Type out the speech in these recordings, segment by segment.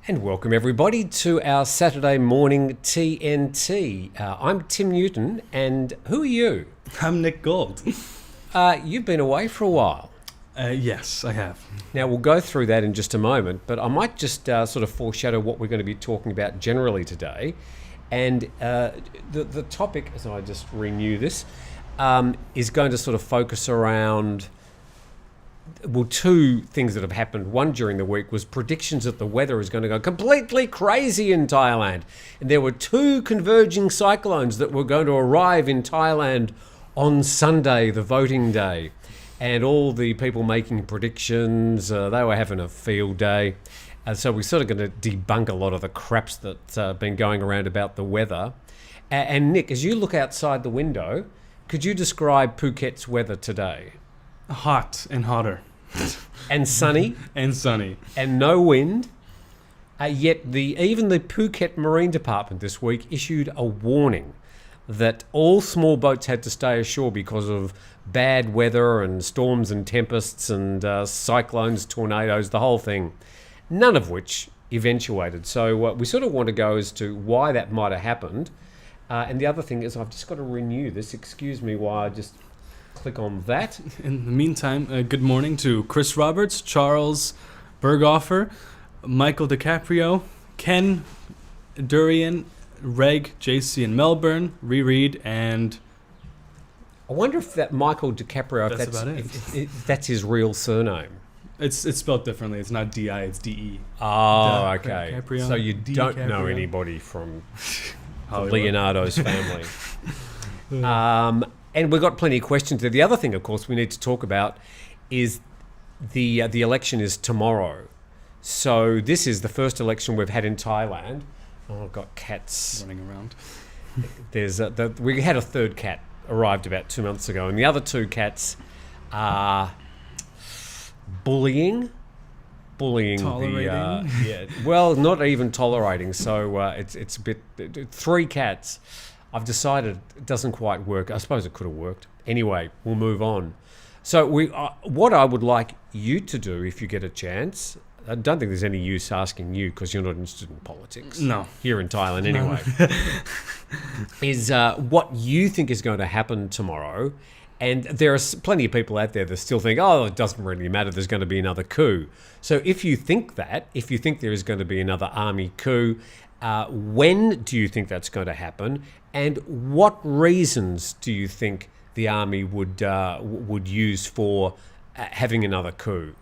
And welcome everybody to our Saturday morning TNT. I'm Tim Newton, and who are you? I'm Nick Gold. You've been away for a while. Yes, I have. Now, we'll go through that in just a moment, but I might just sort of foreshadow what we're going to be talking about generally today. And the topic, as I just renew this, is going to sort of focus around, well, two things that have happened. One during the week was predictions that the weather is going to go completely crazy in Thailand. And there were two converging cyclones that were going to arrive in Thailand on Sunday, the voting day. And all the people making predictions, they were having a field day. So we're sort of going to debunk a lot of the craps that's been going around about the weather. And Nick, as you look outside the window, could you describe Phuket's weather today? Hot and hotter. And sunny. And sunny. And no wind. Yet even the Phuket Marine Department this week issued a warning that all small boats had to stay ashore because of bad weather and storms and tempests and cyclones, tornadoes, the whole thing. None of which eventuated. So we sort of want to go as to why that might have happened. And the other thing is I've just got to renew this. Excuse me while I just click on that. In the meantime, good morning to Chris Roberts, Charles Berghofer, Michael DiCaprio, Ken Durian, Reg, JC in Melbourne, Reread, and... I wonder if that Michael DiCaprio, if that's his real surname. It's spelled differently. It's not D-I, it's D-E. Oh, okay. DiCaprio. So you don't know anybody from Leonardo's family. And we've got plenty of questions there. The other thing, of course, we need to talk about is the election is tomorrow. So this is the first election we've had in Thailand. Oh, I've got cats running around. We had a third cat arrived about 2 months ago, and the other two cats are bullying tolerating. Well, not even tolerating. So it's a bit. 3 cats. I've decided it doesn't quite work. I suppose it could have worked. Anyway, we'll move on. So what I would like you to do if you get a chance. I don't think there's any use asking you because you're not interested in politics. No. Here in Thailand anyway. Is what you think is going to happen tomorrow. And there are plenty of people out there that still think, oh, it doesn't really matter, there's going to be another coup. So if you think there is going to be another army coup, when do you think that's going to happen? And what reasons do you think the army would use for having another coup?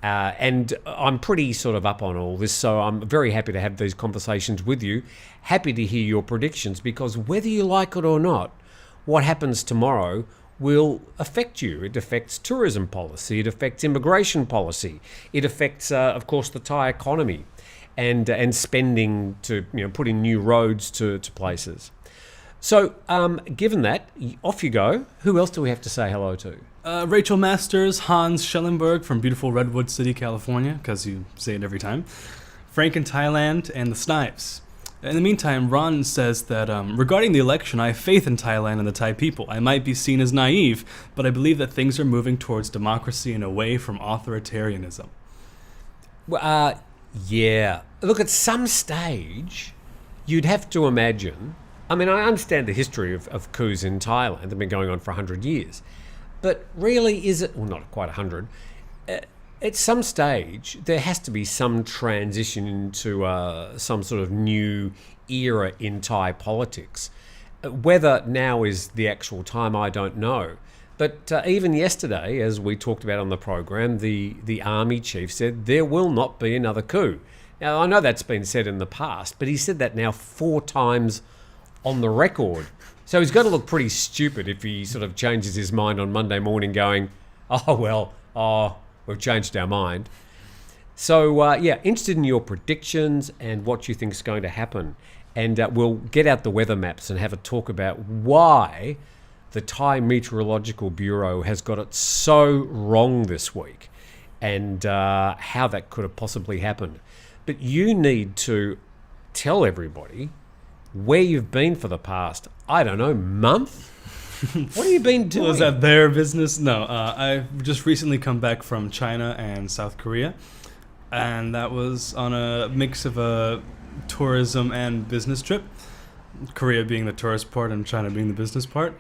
And I'm pretty sort of up on all this, so I'm very happy to have these conversations with you. Happy to hear your predictions, because whether you like it or not, what happens tomorrow will affect you. It affects tourism policy, it affects immigration policy, it affects, of course, the Thai economy and spending to put in new roads to places. So given that, off you go. Who else do we have to say hello to? Rachel Masters, Hans Schellenberg from beautiful Redwood City, California, because you say it every time. Frank in Thailand, and the Snipes. In the meantime, Ron says that regarding the election, I have faith in Thailand and the Thai people. I might be seen as naive, but I believe that things are moving towards democracy and away from authoritarianism. Well, yeah. Look, at some stage, you'd have to imagine... I mean, I understand the history of coups in Thailand. They've been going on for 100 years. But really, is it... Well, not quite 100. At some stage, there has to be some transition into some sort of new era in Thai politics. Whether now is the actual time, I don't know. But even yesterday, as we talked about on the program, the army chief said there will not be another coup. Now, I know that's been said in the past, but he said that now 4 times on the record. So he's got to look pretty stupid if he sort of changes his mind on Monday morning going, we've changed our mind. So, interested in your predictions and what you think is going to happen. And we'll get out the weather maps and have a talk about why the Thai Meteorological Bureau has got it so wrong this week and how that could have possibly happened. But you need to tell everybody where you've been for the past, I don't know, month? What have you been doing? Was that their business? No, I've just recently come back from China and South Korea. and that was on a mix of a tourism and business trip. Korea being the tourist part and China being the business part.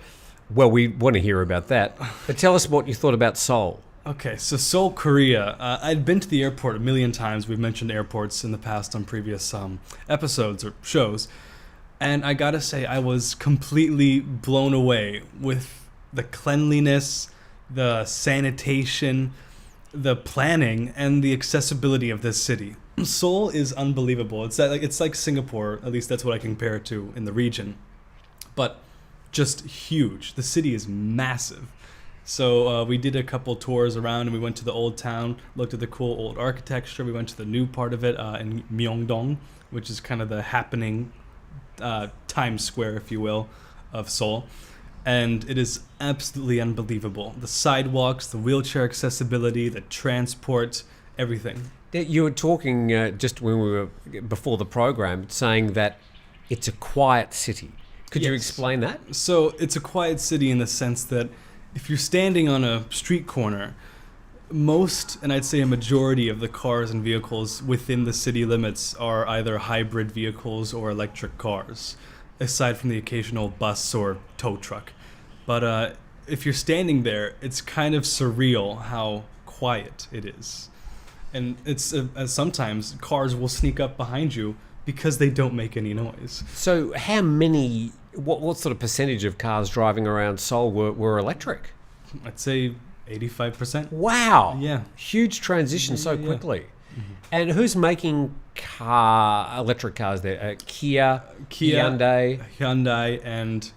Well, we want to hear about that. But tell us what you thought about Seoul. Okay, so Seoul, Korea. I'd been to the airport a million times. We've mentioned airports in the past on previous episodes or shows. And I gotta say, I was completely blown away with the cleanliness, the sanitation, the planning, and the accessibility of this city. Seoul is unbelievable. It's like Singapore, at least that's what I compare it to in the region. But just huge. The city is massive. So we did a couple tours around, and we went to the old town, looked at the cool old architecture. We went to the new part of it in Myeongdong, which is kind of the happening Times Square, if you will, of Seoul. And it is absolutely unbelievable. The sidewalks, the wheelchair accessibility, the transport, everything. You were talking just when we were before the program, saying that it's a quiet city. Could you explain that? So it's a quiet city in the sense that if you're standing on a street corner, most, and I'd say a majority of the cars and vehicles within the city limits are either hybrid vehicles or electric cars, aside from the occasional bus or tow truck. But if you're standing there, it's kind of surreal how quiet it is. And it's sometimes cars will sneak up behind you because they don't make any noise. So how many, what sort of percentage of cars driving around Seoul were electric? I'd say 85%. Wow. Yeah. Huge transition so quickly. Mm-hmm. And who's making electric cars there? Kia, Hyundai, and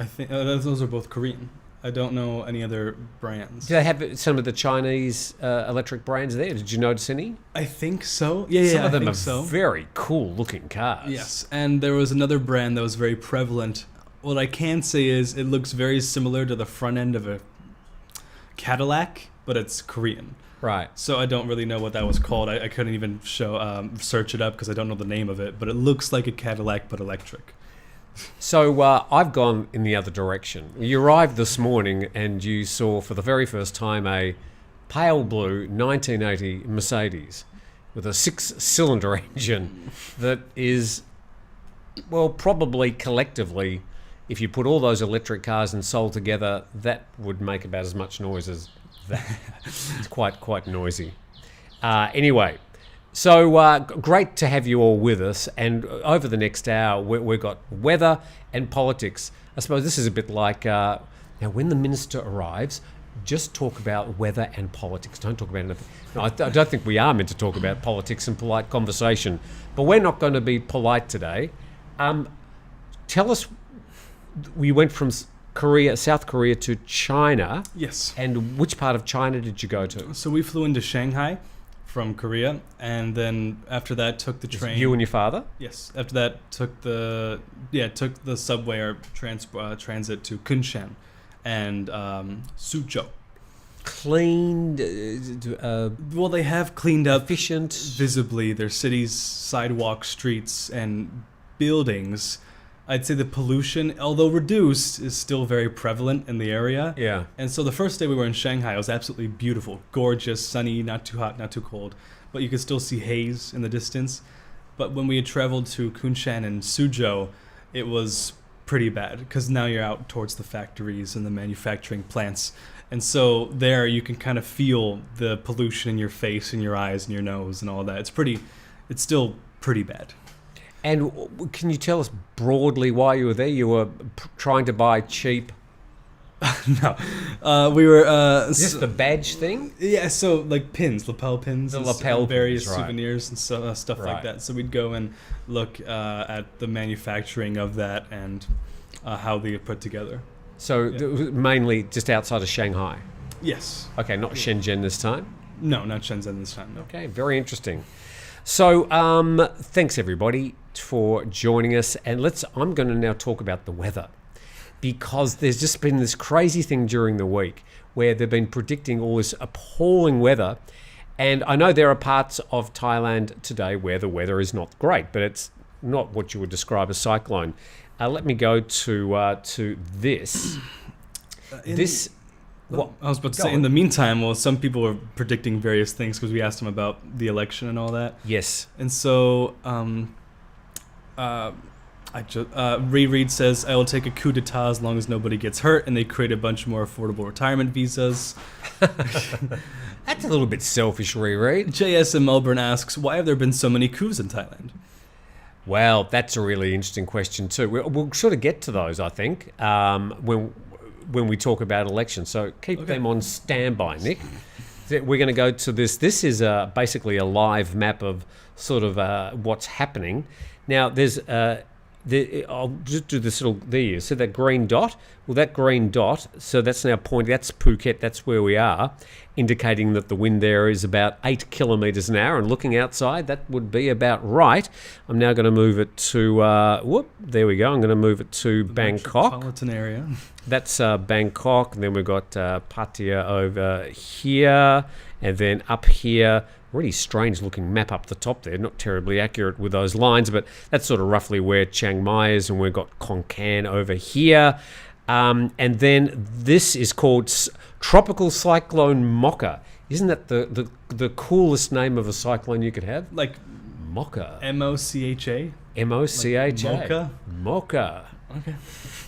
I think those are both Korean. I don't know any other brands. Do they have some of the Chinese electric brands there? Did you notice any? I think so. Yeah, some of them are very cool looking cars. Yes, and there was another brand that was very prevalent. What I can say is it looks very similar to the front end of a Cadillac, but it's Korean. Right. So I don't really know what that was called. I couldn't even search it up because I don't know the name of it, but it looks like a Cadillac but electric. So I've gone in the other direction. You arrived this morning and you saw for the very first time a pale blue 1980 Mercedes with a 6-cylinder engine that is, well, probably collectively, if you put all those electric cars in Seoul together, that would make about as much noise as that. It's quite noisy. Anyway. So great to have you all with us, and over the next hour we've got weather and politics. I suppose this is a bit like, now when the minister arrives, just talk about weather and politics. Don't talk about anything. No, I don't think we are meant to talk about politics and polite conversation, but we're not going to be polite today. Tell us, we went from South Korea to China. Yes. And which part of China did you go to? So we flew into Shanghai from Korea, and then after that took the train. You and your father? Yes. After that took the subway or transit to Kunshan and Suzhou. Cleaned. Well, they have cleaned up efficient visibly their city's sidewalks, streets, and buildings. I'd say the pollution, although reduced, is still very prevalent in the area. Yeah. And so the first day we were in Shanghai, it was absolutely beautiful, gorgeous, sunny, not too hot, not too cold. But you could still see haze in the distance. But when we had traveled to Kunshan and Suzhou, it was pretty bad because now you're out towards the factories and the manufacturing plants. And so there you can kind of feel the pollution in your face and your eyes and your nose and all that. It's still pretty bad. And can you tell us broadly why you were there? You were trying to buy cheap... No. We were... Is this the badge thing? Yeah, so like pins, lapel pins. The lapel various pins, right. souvenirs and stuff Right. like that. So we'd go and look at the manufacturing of that and how they get put together. So mainly just outside of Shanghai? Yes. Okay, not Shenzhen this time? No, not Shenzhen this time, no. Okay, very interesting. So thanks everybody for joining us, and I'm going to now talk about the weather, because there's just been this crazy thing during the week where they've been predicting all this appalling weather, and I know there are parts of Thailand today where the weather is not great, but it's not what you would describe as cyclone. Let me go to this. What? I was about to Go say, on. in the meantime, well, some people were predicting various things because we asked them about the election and all that. Yes. And so, Reread says, I will take a coup d'etat as long as nobody gets hurt, and they create a bunch more affordable retirement visas. That's a little bit selfish, Reread. JS in Melbourne asks, why have there been so many coups in Thailand? Well, that's a really interesting question too. We'll sort of get to those, I think, when we talk about elections. So keep them on standby, Nick. We're going to go to this. This is basically a live map of sort of what's happening. Now, I'll just do this little, there you see that green dot? Well, that green dot, so that's now pointing, that's Phuket, that's where we are, indicating that the wind there is about 8 kilometres an hour, and looking outside, that would be about right. I'm now going to move it to, there we go, I'm going to move it to Bangkok. Metropolitan area. That's Bangkok, and then we've got Pattaya over here, and then up here, really strange looking map up the top there, not terribly accurate with those lines, but that's sort of roughly where Chiang Mai is, and we've got Khon Kaen over here. And then this is called Tropical Cyclone Mocha. Isn't that the coolest name of a cyclone you could have? Like Mocha. M-O-C-H-A? M-O-C-H-A. Like Mocha? Mocha. Okay.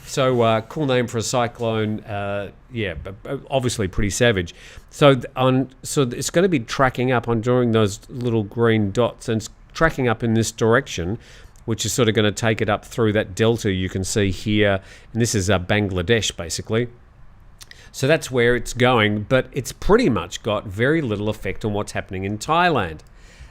So cool name for a cyclone. But obviously pretty savage. So it's going to be tracking up on drawing those little green dots, and it's tracking up in this direction, which is sort of going to take it up through that delta you can see here. And this is Bangladesh, basically. So that's where it's going, but it's pretty much got very little effect on what's happening in Thailand.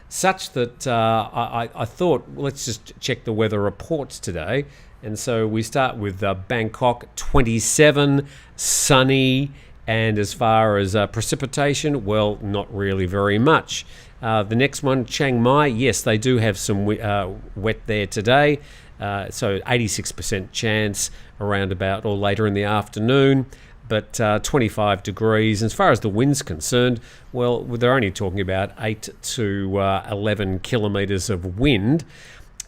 Such that I thought, let's just check the weather reports today. And so we start with Bangkok, 27, sunny, and as far as precipitation, well, not really very much. The next one, Chiang Mai, yes, they do have some wet there today. So 86% chance around about or later in the afternoon, but 25 degrees. And as far as the wind's concerned, well, they're only talking about 8 to 11 kilometres of wind.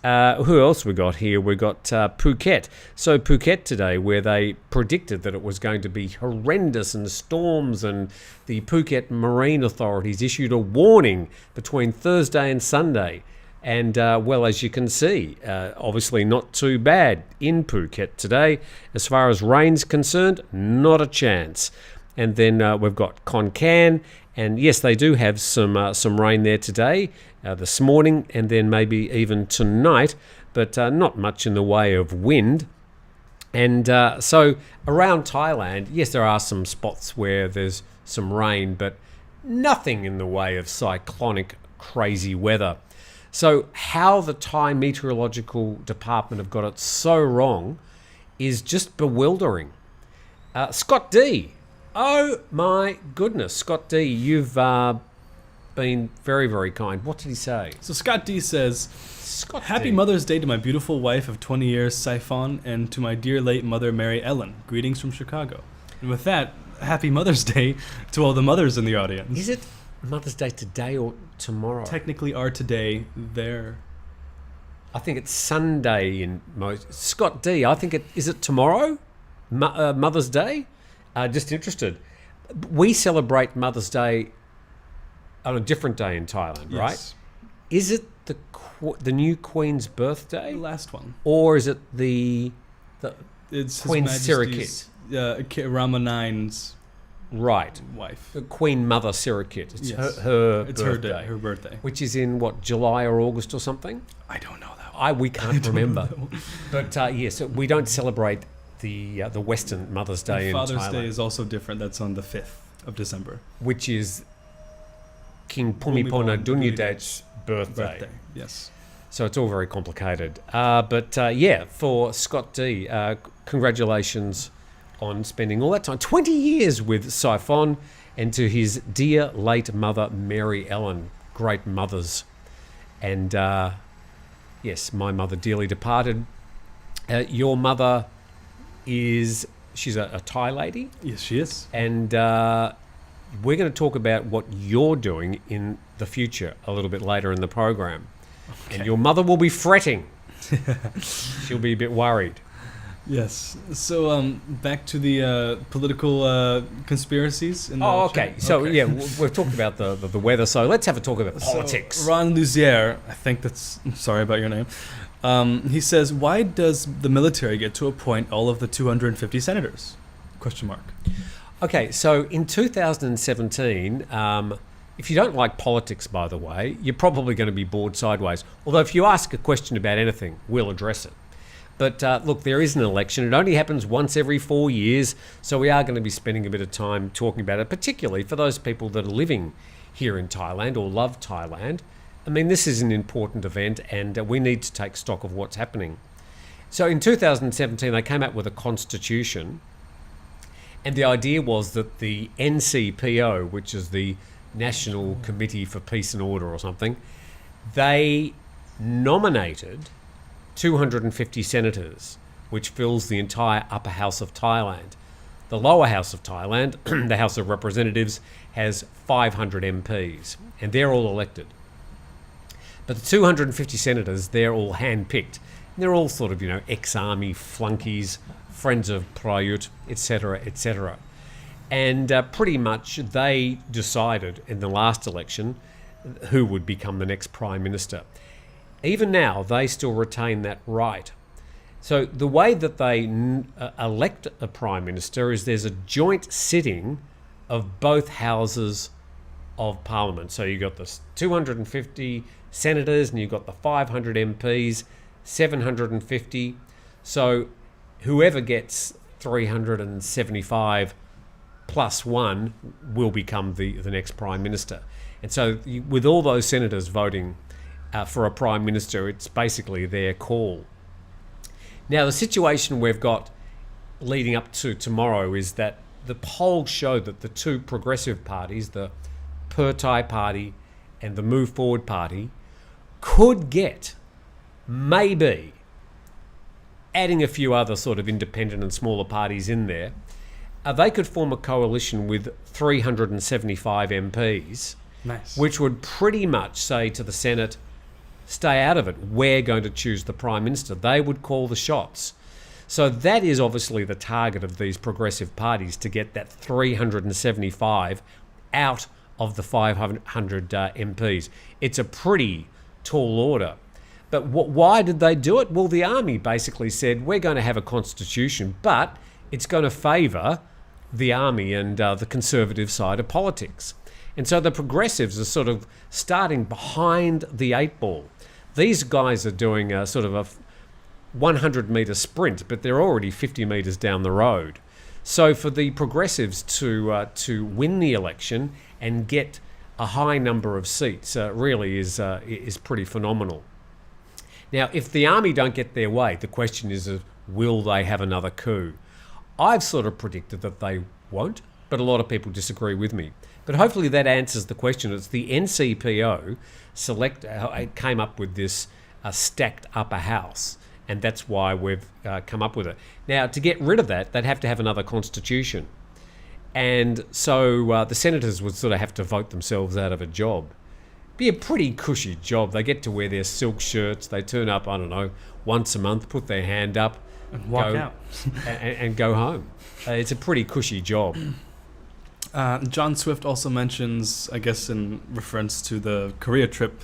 Who else we got here? We got Phuket. So Phuket today, where they predicted that it was going to be horrendous and storms, and the Phuket Marine Authorities issued a warning between Thursday and Sunday. And, well, as you can see, obviously not too bad in Phuket today. As far as rain's concerned, not a chance. And then we've got Khon Kaen. And yes, they do have some rain there today, this morning, and then maybe even tonight, but not much in the way of wind. And so around Thailand, yes, there are some spots where there's some rain, but nothing in the way of cyclonic crazy weather. So how the Thai Meteorological Department have got it so wrong is just bewildering. Scott D. Oh my goodness, Scott D, you've been very, very kind. What did he say? So Scott D says, Scott Happy D. Mother's Day to my beautiful wife of 20 years, Siphon, and to my dear late mother, Mary Ellen. Greetings from Chicago. And with that, Happy Mother's Day to all the mothers in the audience. Is it Mother's Day today or tomorrow? Technically are today there. I think it's Sunday in most. Scott D, I think is it tomorrow? Mother's Day? Just interested. We celebrate Mother's Day on a different day in Thailand, Yes. right? Is it the new Queen's birthday? The last one. Or is it the It's Queen His Sirikit? Majesty's, Rama IX's Right. wife. The Queen Mother Sirikit. It's Yes. her It's birthday. her day, her birthday. Which is in, what, July or August or something? I don't know that one. We can't remember. But yes, we don't celebrate the Western Mother's Day in Father's Thailand, Day is also different. That's on the 5th of December. which is King Bhumibol Adulyadej's birthday. Yes. So it's all very complicated. But yeah, for Scott D, congratulations on spending all that time, 20 years with Siphon, and to his dear late mother, Mary Ellen. Great mothers. And yes, my mother dearly departed. Your mother she's a Thai lady, Yes, she is. and we're going to talk about what you're doing in the future a little bit later in the program. And your mother will be fretting. She'll be a bit worried. Yes. So back to the political conspiracies. In the Okay. chat. So, yeah, we've talked about the weather, so let's have a talk about politics. So, Ron Luzier, I think that's... I'm sorry about your name. He says, why does the military get to appoint all of the 250 senators? Question mark. Okay, so in 2017, if you don't like politics, by the way, you're probably going to be bored sideways. Although if you ask a question about anything, we'll address it. But look, there is an election. It only happens once every 4 years, so we are going to be spending a bit of time talking about it, particularly for those people that are living here in Thailand or love Thailand. I mean, this is an important event, and we need to take stock of what's happening. So in 2017, they came out with a constitution, and the idea was that the NCPO, which is the National Committee for Peace and Order or something, they nominated 250 senators, which fills the entire upper house of Thailand. The lower house of Thailand, the House of Representatives, has 500 MPs, and they're all elected. But the 250 senators, they're all hand-picked. They're all sort of, ex-army flunkies, friends of Prayut, etc., etc. And pretty much they decided in the last election who would become the next Prime Minister. Even now, they still retain that right. So the way that they elect a Prime Minister is there's a joint sitting of both houses of Parliament. So you've got the 250 senators and you've got the 500 MPs, 750. So whoever gets 375 plus one will become the next Prime Minister. And so with all those senators voting for a Prime Minister, it's basically their call. Now, the situation we've got leading up to tomorrow is that the polls show that the two progressive parties, the Thai Party and the Move Forward Party, could get, maybe, adding a few other sort of independent and smaller parties in there, they could form a coalition with 375 MPs, Nice. which would pretty much say to the Senate, stay out of it. We're going to choose the Prime Minister. They would call the shots. So that is obviously the target of these progressive parties, to get that 375 out of the 500 MPs. It's a pretty tall order. But why did they do it? Well, the army basically said, we're going to have a constitution, but it's going to favour the army and the conservative side of politics. And so the progressives are sort of starting behind the eight ball. These guys are doing a sort of a 100-metre sprint, but they're already 50 metres down the road. So for the progressives to win the election and get a high number of seats really is pretty phenomenal. Now, if the army don't get their way, the question is, will they have another coup? I've sort of predicted that they won't, but a lot of people disagree with me. But hopefully that answers the question. It's the NCPO came up with this stacked upper house, and that's why we've come up with it. Now, to get rid of that, they'd have to have another constitution. And so the senators would sort of have to vote themselves out of a job. Be a pretty cushy job. They get to wear their silk shirts. They turn up, I don't know, once a month, put their hand up, And walk out. and go home. It's a pretty cushy job. John Swift also mentions, I guess in reference to the Korea trip,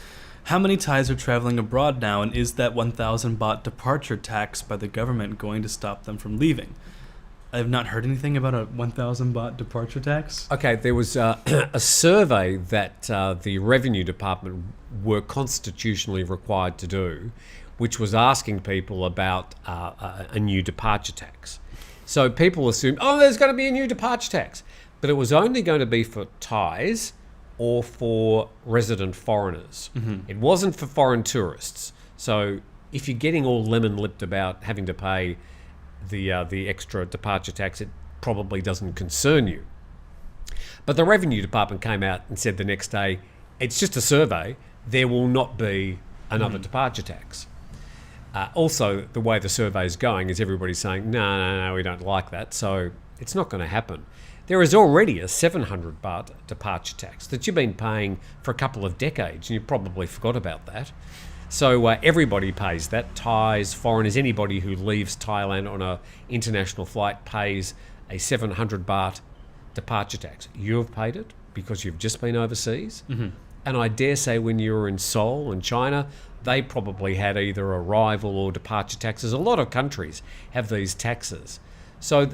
how many Thais are traveling abroad now, and is that 1,000 baht departure tax by the government going to stop them from leaving? I have not heard anything about a 1,000 baht departure tax. Okay, there was a survey that the Revenue Department were constitutionally required to do, which was asking people about a new departure tax. So people assumed, there's going to be a new departure tax. But it was only going to be for Thais or for resident foreigners. Mm-hmm. It wasn't for foreign tourists. So if you're getting all lemon-lipped about having to pay the extra departure tax, it probably doesn't concern you. But the Revenue Department came out and said the next day, it's just a survey, there will not be another departure tax. Also, the way the survey is going is everybody's saying, no, we don't like that, so it's not going to happen. There is already a 700 baht departure tax that you've been paying for a couple of decades, and you probably forgot about that. So everybody pays that. Thais, foreigners, anybody who leaves Thailand on a international flight pays a 700 baht departure tax. You've paid it because you've just been overseas. Mm-hmm. And I dare say when you were in Seoul in China, they probably had either arrival or departure taxes. A lot of countries have these taxes. So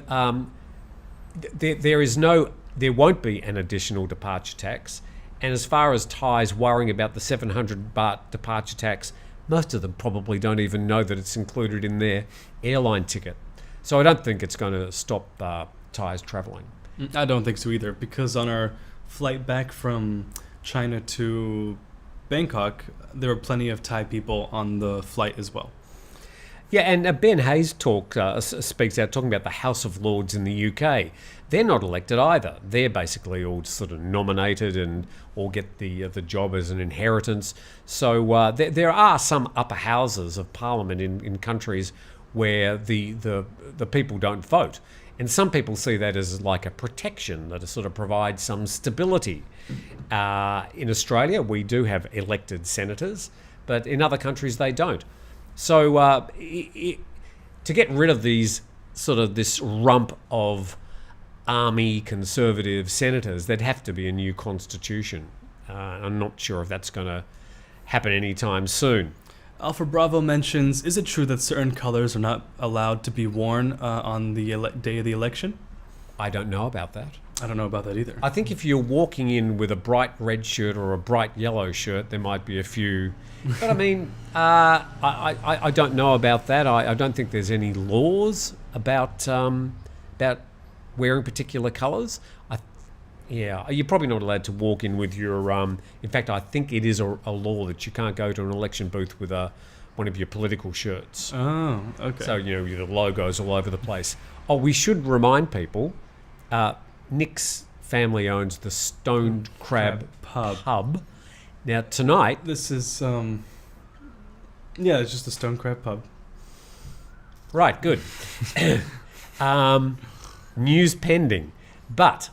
there won't be an additional departure tax. And as far as Thais worrying about the 700 baht departure tax, most of them probably don't even know that it's included in their airline ticket. So I don't think it's going to stop Thais travelling. I don't think so either, because on our flight back from China to Bangkok, there were plenty of Thai people on the flight as well. Yeah, and Ben Hayes speaks out talking about the House of Lords in the UK. They're not elected either. They're basically all sort of nominated and all get the job as an inheritance. So there are some upper houses of parliament in countries where the people don't vote. And some people see that as like a protection, that sort of provides some stability. In Australia, we do have elected senators, but in other countries they don't. So to get rid of this rump of army conservative senators, there'd have to be a new constitution. I'm not sure if that's going to happen anytime soon. Alpha Bravo mentions, is it true that certain colors are not allowed to be worn on the day of the election? I don't know about that. I don't know about that either. I think if you're walking in with a bright red shirt or a bright yellow shirt, there might be a few. But I mean, I don't know about that. I don't think there's any laws about wearing particular colours. You're probably not allowed to walk in with your. In fact, I think it is a law that you can't go to an election booth with one of your political shirts. Oh, okay. So the logos all over the place. Oh, we should remind people. Nick's family owns the Stoned Crab Pub. Now tonight, this is it's just the Stone Crab Pub. Right, good. News pending, but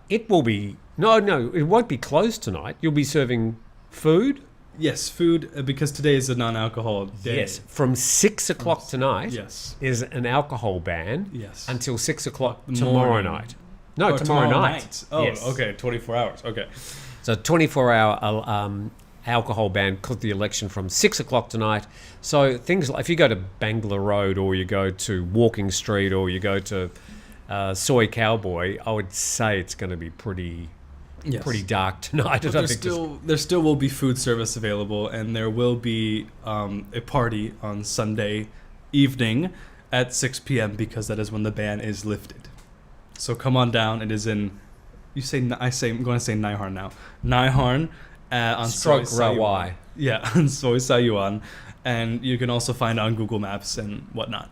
it will be it won't be closed tonight. You'll be serving food. Yes, food, because today is a non-alcohol day. Yes, from 6 o'clock tonight. Yes, is an alcohol ban. Yes, until 6 o'clock tomorrow night. No, tomorrow night. Oh, yes. Okay, 24 hours. Okay. So 24-hour alcohol ban because the election from 6 o'clock tonight. So things like if you go to Bangla Road or you go to Walking Street or you go to Soy Cowboy, I would say it's going to be pretty dark tonight. There still will be food service available, and there will be a party on Sunday evening at 6 p.m. because that is when the ban is lifted. So come on down. It is in. I'm going to say Naiharn now. Naiharn on Stroke Rawai. Yeah, on Soi Sayuan, and you can also find it on Google Maps and whatnot.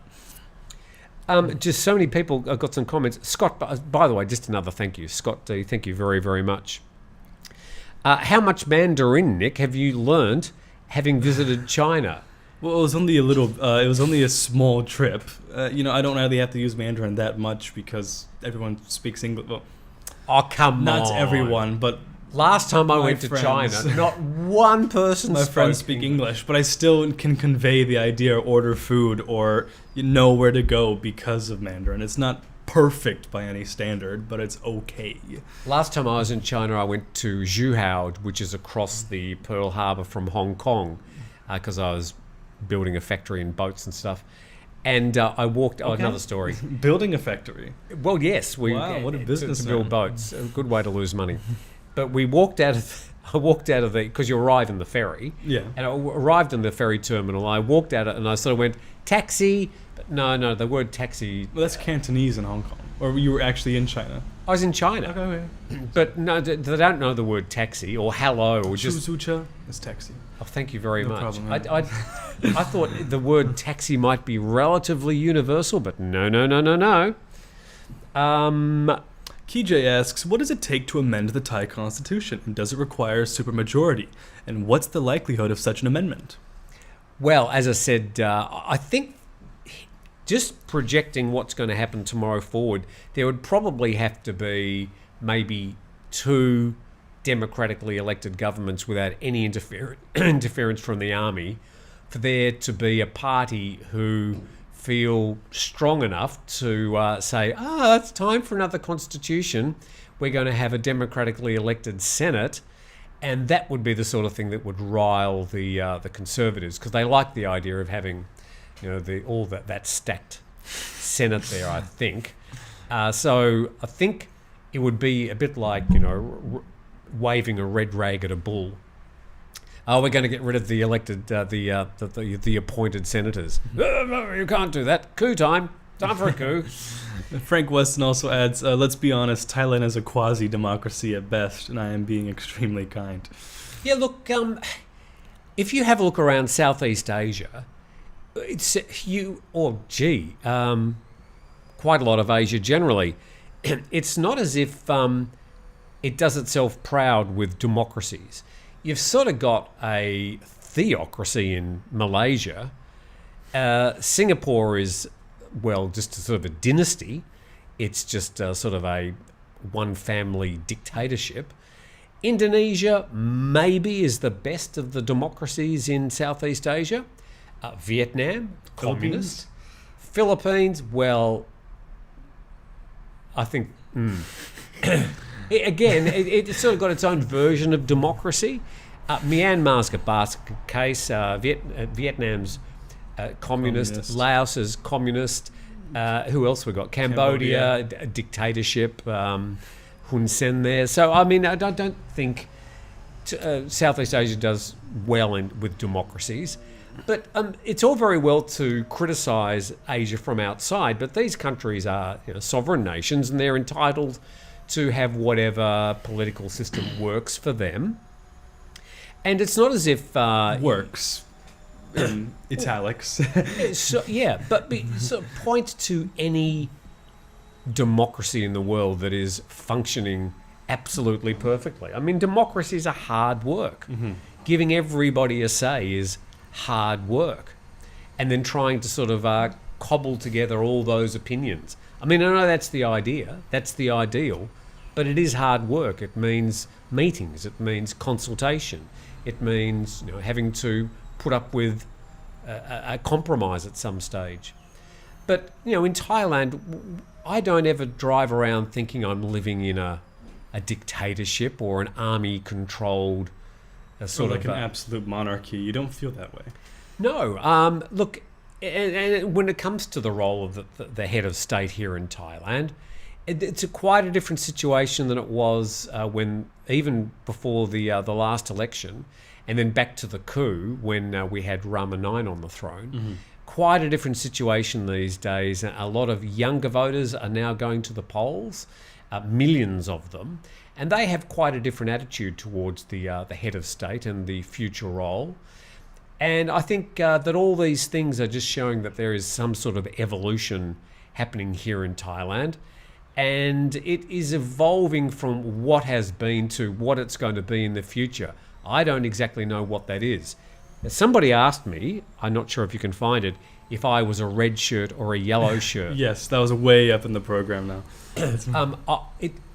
Just so many people got some comments. Scott, by the way, just another thank you. Scott D, thank you very, very much. How much Mandarin, Nick, have you learnt having visited China? Well, it was only it was only a small trip. I don't really have to use Mandarin that much because everyone speaks English. Well, oh, come on. Not everyone, but last time I went to China, not one person my friends speak English, but I still can convey the idea, order food, or know where to go because of Mandarin. It's not perfect by any standard, but it's okay. Last time I was in China, I went to Zhuhao, which is across the Pearl Harbor from Hong Kong, because I was building a factory and boats and stuff. And I walked. Oh, another story. Building a factory. Well, yes, wow, what a business to build boats. A good way to lose money. But we walked out of. I walked out of the because you arrive in the ferry. Yeah. And I arrived in the ferry terminal. I walked out and I sort of went taxi. But no, the word taxi. Well, that's Cantonese in Hong Kong. Or you were actually in China. I was in China. Okay. But no, they don't know the word taxi or hello or just. Chuzucha is taxi. Oh, thank you very much. Problem, I thought the word taxi might be relatively universal, but no. KJ asks, what does it take to amend the Thai constitution, and does it require a supermajority? And what's the likelihood of such an amendment? Well, as I said, I think just projecting what's going to happen tomorrow forward, there would probably have to be maybe 2 democratically elected governments without any interference from the army, for there to be a party who feel strong enough to say, it's time for another constitution. We're going to have a democratically elected Senate. And that would be the sort of thing that would rile the Conservatives, because they like the idea of having, all that stacked Senate there, I think. So I think it would be a bit like, waving a red rag at a bull. We're going to get rid of the elected, the appointed senators. You can't do that. Coup time. Time for a coup. Frank Weston also adds, let's be honest, Thailand is a quasi-democracy at best, and I am being extremely kind. Yeah, look, if you have a look around Southeast Asia, it's quite a lot of Asia generally, it's not as if it does itself proud with democracies. You've sort of got a theocracy in Malaysia. Singapore is, just a sort of a dynasty. It's just sort of a one-family dictatorship. Indonesia maybe is the best of the democracies in Southeast Asia. Vietnam, communist. Philippines, I think... Again, it's sort of got its own version of democracy. Myanmar's a basket case. Vietnam's communist. Laos is communist. Who else we got? Cambodia. Dictatorship. Hun Sen there. So, I mean, I don't think Southeast Asia does well with democracies. But it's all very well to criticise Asia from outside, but these countries are sovereign nations, and they're entitled to have whatever political system works for them. And it's not as if... works. In italics. But point to any democracy in the world that is functioning absolutely perfectly. I mean, democracies are hard work. Mm-hmm. Giving everybody a say is hard work. And then trying to sort of cobble together all those opinions. I mean, I know that's the idea, that's the ideal, but it is hard work. It means meetings, it means consultation, it means having to put up with a compromise at some stage. But in Thailand, I don't ever drive around thinking I'm living in a dictatorship or an army-controlled sort of... like an absolute monarchy. You don't feel that way. No. Look, and when it comes to the role of the head of state here in Thailand, it's quite a different situation than it was when, even before the last election, and then back to the coup when we had Rama 9 on the throne. Mm-hmm. Quite a different situation these days. A lot of younger voters are now going to the polls, millions of them, and they have quite a different attitude towards the head of state and the future role. And I think that all these things are just showing that there is some sort of evolution happening here in Thailand. And it is evolving from what has been to what it's going to be in the future. I don't exactly know what that is. Somebody asked me, I'm not sure if you can find it, if I was a red shirt or a yellow shirt. Yes, that was way up in the program now.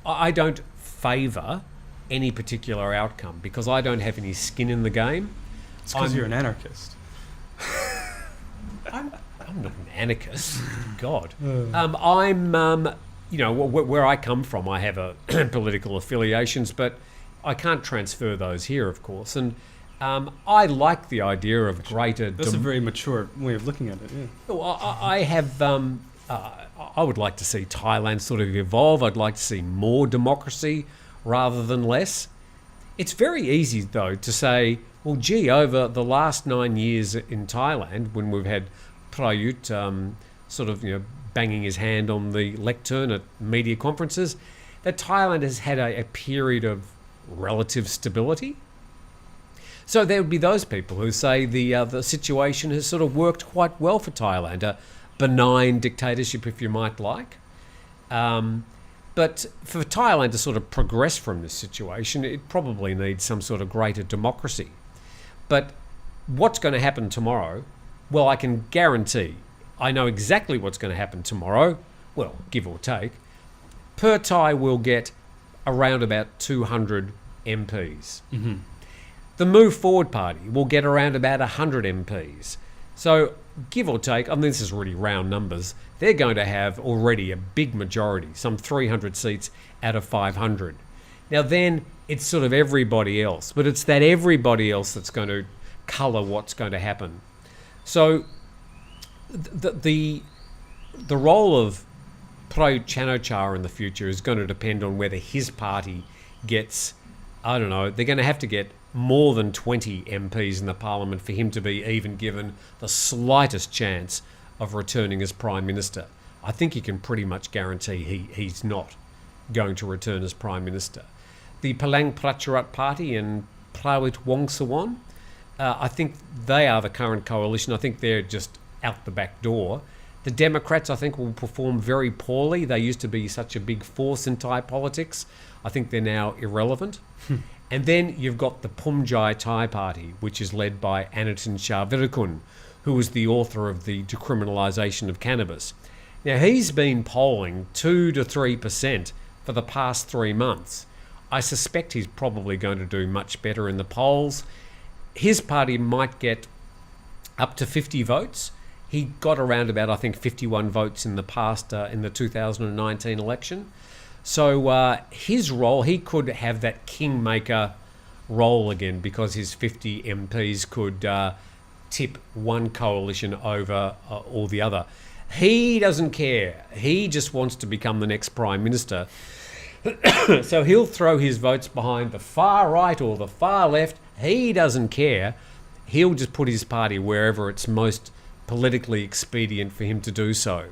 I don't favour any particular outcome because I don't have any skin in the game. It's because you're an anarchist. I'm not an anarchist. God. I'm, where I come from, I have political affiliations, but I can't transfer those here, of course. And I like the idea of greater... That's a very mature way of looking at it, yeah. Well, I have... I would like to see Thailand sort of evolve. I'd like to see more democracy rather than less. It's very easy, though, to say, well, gee, over the last 9 years in Thailand, when we've had Prayut banging his hand on the lectern at media conferences, that Thailand has had a period of relative stability. So there would be those people who say the situation has sort of worked quite well for Thailand, a benign dictatorship, if you might like. But for Thailand to sort of progress from this situation, it probably needs some sort of greater democracy. But what's going to happen tomorrow? Well, I can guarantee, I know exactly what's going to happen tomorrow, well, give or take. Per Thai will get around about 200 MPs. Mm-hmm. The Move Forward Party will get around about 100 MPs. So, give or take, I mean, this is really round numbers, they're going to have already a big majority, some 300 seats out of 500. Now then, it's sort of everybody else, but it's that everybody else that's going to colour what's going to happen. So, the role of Prayut Chan-o-cha in the future is going to depend on whether his party gets, I don't know, they're going to have to get more than 20 MPs in the parliament for him to be even given the slightest chance of returning as Prime Minister. I think you can pretty much guarantee he's not going to return as Prime Minister. The Palang Pracharat Party and Prawit Wongsuwon, I think they are the current coalition. I think they're just out the back door. The Democrats, I think, will perform very poorly. They used to be such a big force in Thai politics. I think they're now irrelevant. And then you've got the Pumjai Thai Party, which is led by Anatin Charvirakun, who was the author of the decriminalisation of cannabis. Now, he's been polling 2 to 3% for the past 3 months. I suspect he's probably going to do much better in the polls. His party might get up to 50 votes. He got around about, I think, 51 votes in the past, in the 2019 election. So his role, he could have that kingmaker role again because his 50 MPs could tip one coalition over all the other. He doesn't care. He just wants to become the next Prime Minister. So he'll throw his votes behind the far right or the far left. He doesn't care. He'll just put his party wherever it's most politically expedient for him to do so.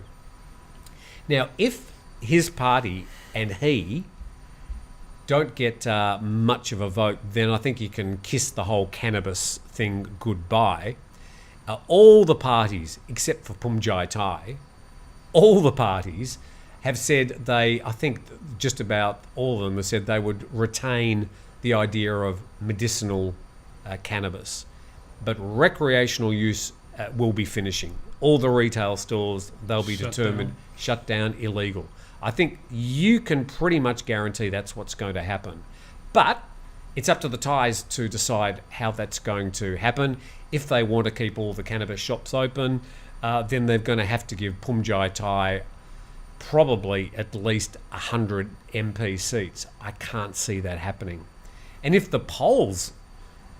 Now, if his party and he don't get much of a vote, then I think you can kiss the whole cannabis thing goodbye. All the parties, except for Pumjai Thai, all the parties have said I think just about all of them have said they would retain the idea of medicinal cannabis. But recreational use will be finishing. All the retail stores, they'll be shut down, illegal. I think you can pretty much guarantee that's what's going to happen. But it's up to the Thais to decide how that's going to happen. If they want to keep all the cannabis shops open, then they're going to have to give Pumjai Thai probably at least 100 MP seats. I can't see that happening. And if the polls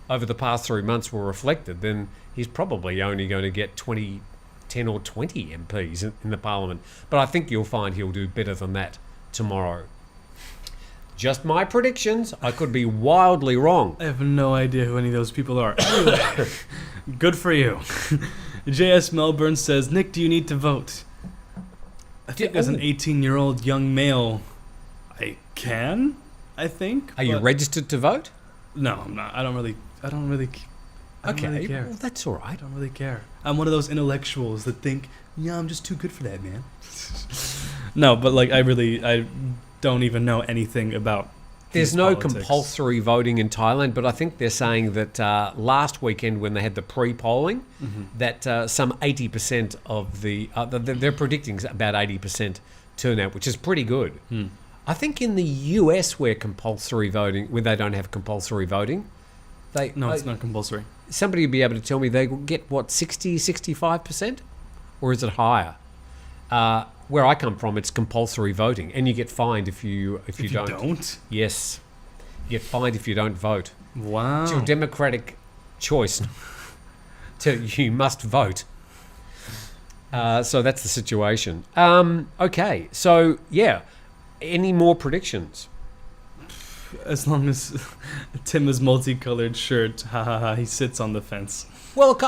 over the past 3 months were reflected, then he's probably only going to get 10 or 20 MPs in the parliament. But I think you'll find he'll do better than that tomorrow. Just my predictions. I could be wildly wrong. I have no idea who any of those people are. Anyway, good for you. JS Melbourne says, Nick, do you need to vote? I think as an 18-year-old young male, I can, I think. Are you registered to vote? No, I'm not. I don't really care. Well, that's all right. I don't really care. I'm one of those intellectuals that think, yeah, I'm just too good for that, man. No, but like I don't even know anything about. There's no politics. compulsory voting in Thailand, but I think they're saying that last weekend when they had the pre-polling, that some 80% of they're predicting about 80% turnout, which is pretty good. I think in the US where they don't have compulsory voting, it's not compulsory. Somebody would be able to tell me they get what 60, 65%, or is it higher? Where I come from, it's compulsory voting, and you get fined if you don't. Yes, you get fined if you don't vote. Wow, it's your democratic choice. You must vote. So that's the situation. Okay, so yeah, any more predictions? As long as Tim's multicolored shirt, he sits on the fence. Well,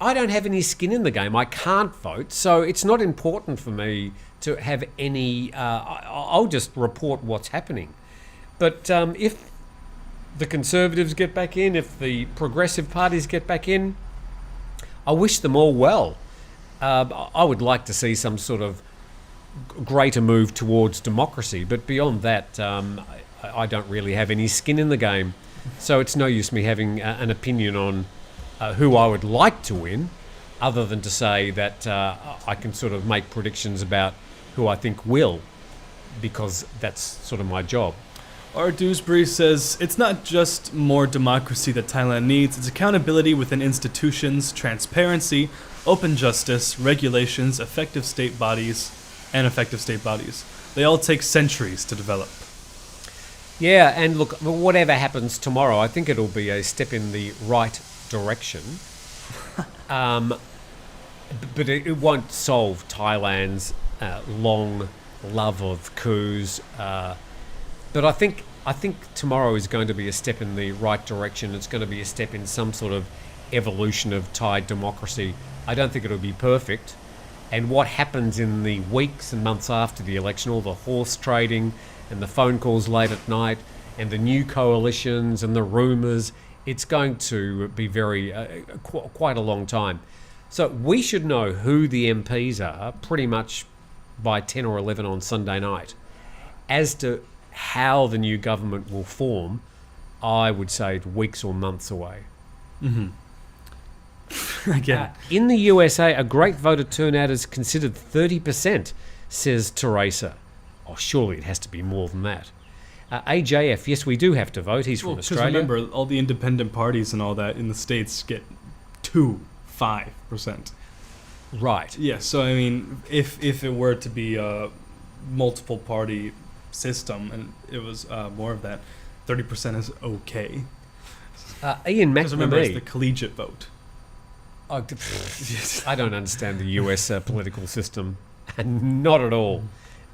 I don't have any skin in the game. I can't vote, so it's not important for me to have any. I'll just report what's happening. But if the Conservatives get back in, if the progressive parties get back in, I wish them all well. I would like to see some sort of greater move towards democracy, but beyond that, I don't really have any skin in the game. So it's no use me having an opinion on who I would like to win, other than to say that I can sort of make predictions about who I think will, because that's sort of my job. Art Dewsbury says it's not just more democracy that Thailand needs, it's accountability within institutions, transparency, open justice, regulations, effective state bodies. They all take centuries to develop. Yeah, and look, whatever happens tomorrow, I think it'll be a step in the right direction. But it won't solve Thailand's long love of coups. But I think tomorrow is going to be a step in the right direction. It's going to be a step in some sort of evolution of Thai democracy. I don't think it'll be perfect. And what happens in the weeks and months after the election, all the horse trading and the phone calls late at night and the new coalitions and the rumours, it's going to be quite a long time. So we should know who the MPs are pretty much by 10 or 11 on Sunday night. As to how the new government will form, I would say weeks or months away. Mm-hmm. Again. In the USA, a great voter turnout is considered 30%, says Teresa. Oh, surely it has to be more than that. AJF, yes, we do have to vote. He's from Australia. Remember, all the independent parties and all that in the States get 5%. Right. Yeah, so I mean, if it were to be a multiple party system and it was more of that, 30% is okay. Ian Because remember, it's McNamee. the collegiate vote. I don't understand the US political system. Not at all.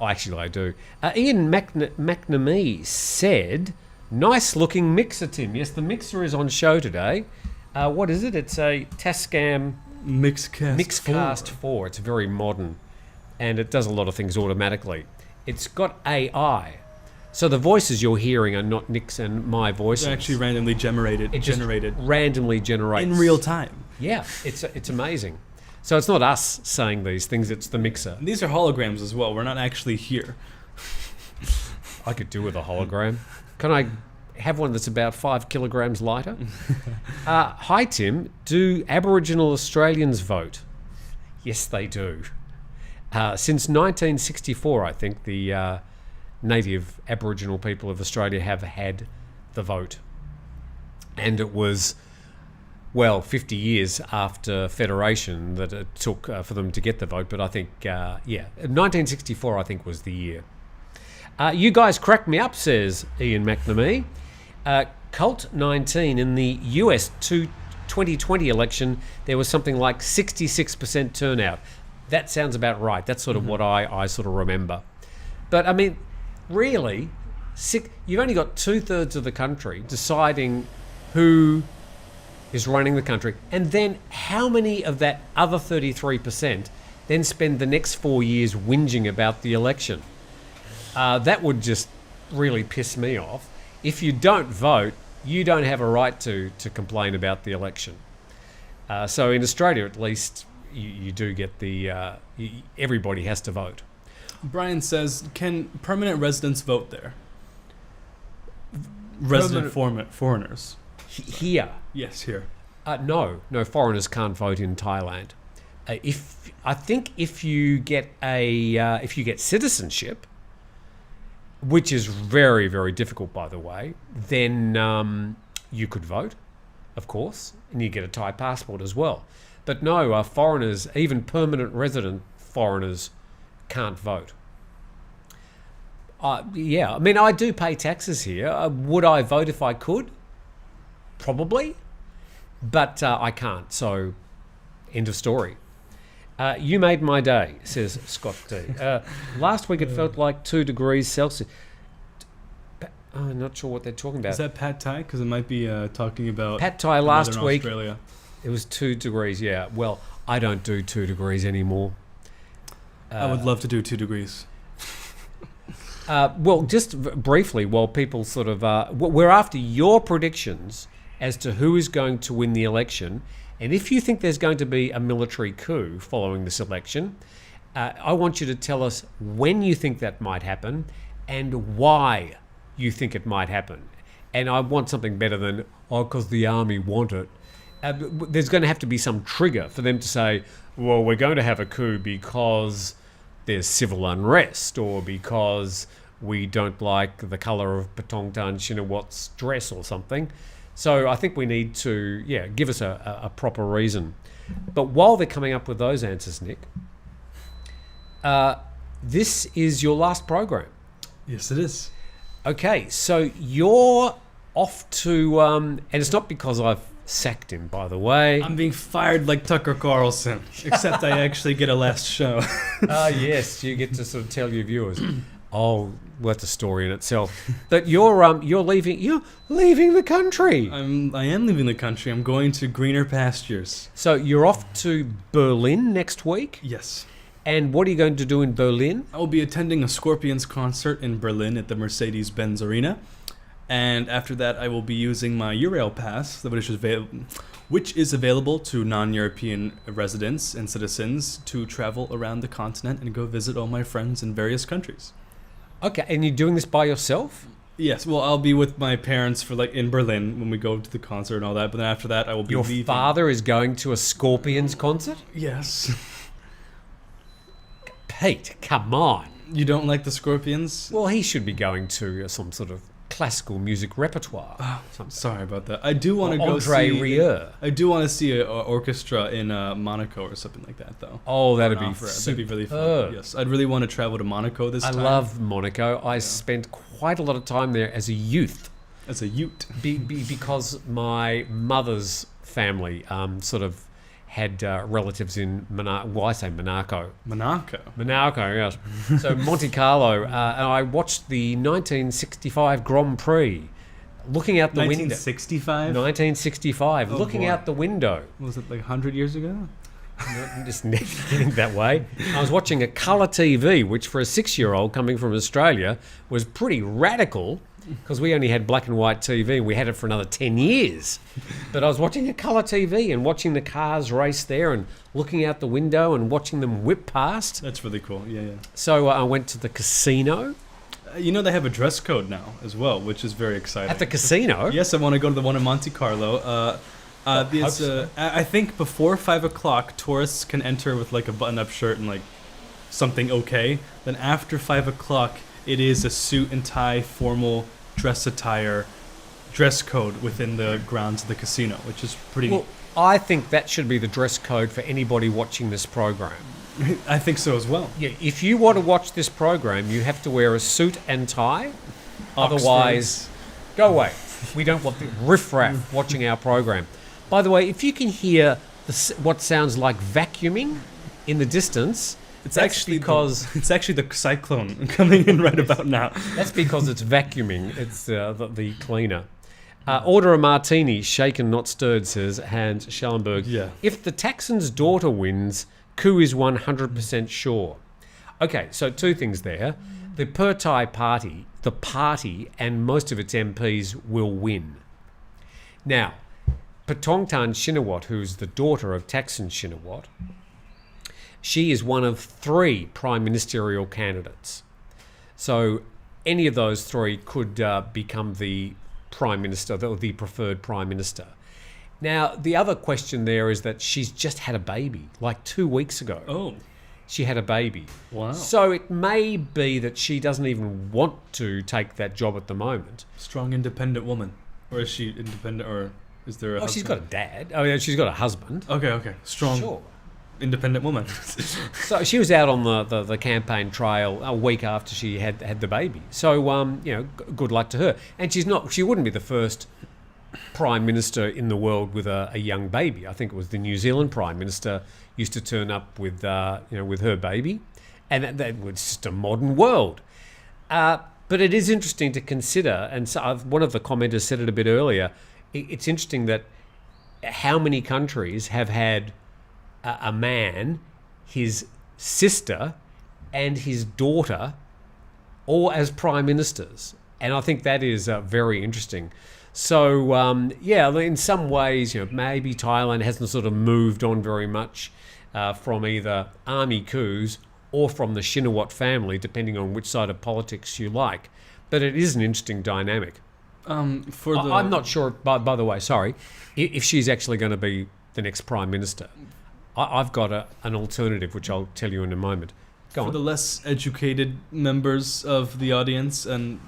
Oh, actually, I do. Ian McNamee said, nice looking mixer, Tim. Yes, the mixer is on show today. What is it? It's a Tascam Mixcast 4. It's very modern. And it does a lot of things automatically. It's got AI. So the voices you're hearing are not Nick's and my voices. They're actually randomly generated. Randomly generates. In real time. Yeah, it's amazing. So it's not us saying these things, it's the mixer. And these are holograms as well. We're not actually here. I could do with a hologram. Can I have one that's about 5 kilograms lighter? Hi, Tim. Do Aboriginal Australians vote? Yes, they do. Since 1964, I think, the native Aboriginal people of Australia have had the vote. And it was, 50 years after Federation that it took for them to get the vote. But I think, 1964, I think, was the year. You guys crack me up, says Ian McNamee. Cult 19 in the US 2020 election, there was something like 66% turnout. That sounds about right. That's sort of what I sort of remember. But I mean, really, you've only got 2/3 of the country deciding who is running the country. And then how many of that other 33% then spend the next 4 years whinging about the election? That would just really piss me off. If you don't vote, you don't have a right to complain about the election. So in Australia, at least, you do get everybody has to vote. Brian says, can permanent residents vote there? Resident foreigners. Here? Yes, here. No, foreigners can't vote in Thailand. If you get citizenship, which is very, very difficult, by the way, then you could vote, of course, and you get a Thai passport as well. But no, foreigners, even permanent resident foreigners, can't vote. I mean, I do pay taxes here. Would I vote if I could? Probably. But I can't, so end of story. You made my day, says Scott D. Last week it felt like 2 degrees Celsius. I'm not sure what they're talking about. Is that Pad Thai? Because it might be talking about Pad Thai last week. Australia. It was 2 degrees, yeah. Well, I don't do 2 degrees anymore. I would love to do 2 degrees. Well, just briefly, while people sort of... we're after your predictions as to who is going to win the election. And if you think there's going to be a military coup following this election, I want you to tell us when you think that might happen and why you think it might happen. And I want something better than, because the army want it. There's going to have to be some trigger for them to say, well, we're going to have a coup because there's civil unrest or because we don't like the colour of Patongtan Shinawat's dress or something. So I think we need to, give us a proper reason. But while they're coming up with those answers, Nick, this is your last program. Yes, it is. Okay, so you're off to, and it's not because I've sacked him, by the way. I'm being fired like Tucker Carlson, except I actually get a last show. Yes, you get to sort of tell your viewers. Oh, well, that's a story in itself. But you're leaving the country. I am leaving the country. I'm going to greener pastures. So you're off to Berlin next week? Yes. And what are you going to do in Berlin? I will be attending a Scorpions concert in Berlin at the Mercedes-Benz Arena. And after that, I will be using my Eurail pass, which is available to non-European residents and citizens to travel around the continent and go visit all my friends in various countries. Okay, and you're doing this by yourself? Yes, well, I'll be with my parents for in Berlin when we go to the concert and all that. But then after that, I will be leaving. Your father is going to a Scorpions concert? Yes. Pete, come on. You don't like the Scorpions? Well, he should be going to some sort of classical music repertoire. Oh, sorry about that. I do want to go see Rieu. I do want to see an orchestra in Monaco or something like that, though. Oh, that'd be really fun. Yes, I'd really want to travel to Monaco this time. I love Monaco. I spent quite a lot of time there as a youth. As a ute. Because my mother's family sort of had relatives in Monaco. Well, I say Monaco. Monaco, yes. So Monte Carlo, and I watched the 1965 Grand Prix, looking out the window. 1965, looking out the window. Was it 100 years ago? Just getting that way. I was watching a colour TV, which for a 6-year-old coming from Australia was pretty radical, because we only had black and white TV and we had it for another 10 years. But I was watching a colour TV and watching the cars race there and looking out the window and watching them whip past. That's really cool, yeah. So I went to the casino. They have a dress code now as well, which is very exciting. At the casino? Yes, I want to go to the one in Monte Carlo. I think before 5 o'clock, tourists can enter with a button-up shirt and something okay. Then after 5 o'clock, it is a suit and tie formal dress code within the grounds of the casino, which is pretty... Well, I think that should be the dress code for anybody watching this program. I think so as well. Yeah, if you want to watch this program, you have to wear a suit and tie. Otherwise, go away. We don't want the riffraff watching our program. By the way, if you can hear what sounds like vacuuming in the distance... It's actually the cyclone coming in right about now. That's because it's vacuuming. It's the cleaner. Order a martini, shaken not stirred, says Hans Schellenberg. Yeah. If the Texans' daughter wins, coup is 100% sure. Okay, so two things there. The Pertai party, and most of its MPs will win. Now, Patongtan Shinawat, who's the daughter of Thaksin Shinawat, she is one of 3 prime ministerial candidates. So any of those 3 could become the prime minister, or the preferred prime minister. Now, the other question there is that she's just had a baby, 2 weeks ago. Oh. She had a baby. Wow. So it may be that she doesn't even want to take that job at the moment. Strong, independent woman. Or is she independent, or is there a husband? She's got a dad. Oh, yeah, she's got a husband. Okay. Strong. Sure. Independent woman. So she was out on the campaign trail a week after she had the baby. So good luck to her. And she wouldn't be the first prime minister in the world with a young baby. I think it was the New Zealand prime minister used to turn up with with her baby, and that was just a modern world. But it is interesting to consider, and so one of the commenters said it a bit earlier. It's interesting that how many countries have had a man, his sister, and his daughter, all as prime ministers, and I think that is very interesting. So in some ways, maybe Thailand hasn't sort of moved on very much from either army coups or from the Shinawat family, depending on which side of politics you like. But it is an interesting dynamic. I'm not sure. By the way, sorry, if she's actually going to be the next prime minister. I've got an alternative, which I'll tell you in a moment. Go For on. the less educated members of the audience and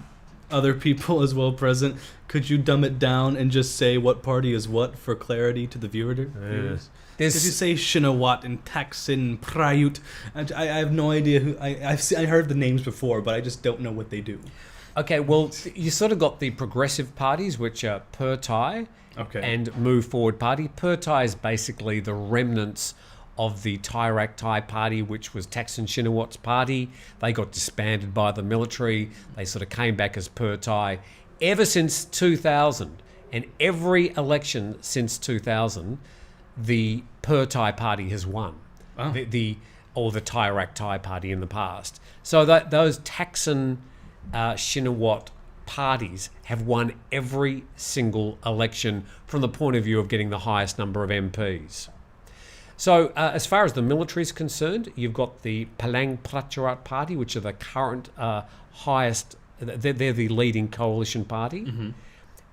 other people as well present, could you dumb it down and just say what party is what for clarity to the viewers? If you say Shinawat and Thaksin, Prayut, I have no idea who. I heard the names before, but I just don't know what they do. Okay, well, you sort of got the progressive parties, which are Pheu Thai and Move Forward Party. Pheu Thai is basically the remnants of the Thai Rak Thai party, which was Thaksin Shinawat's party. They got disbanded by the military. They sort of came back as Pheu Thai. Ever since 2000, and every election since 2000, the Pheu Thai party has won. Wow. Or the Thai Rak Thai party in the past. So that those Thaksin Shinawat parties have won every single election from the point of view of getting the highest number of MPs. So as far as the military is concerned, you've got the Palang Pracharat Party, which are the current highest, they're the leading coalition party. Mm-hmm.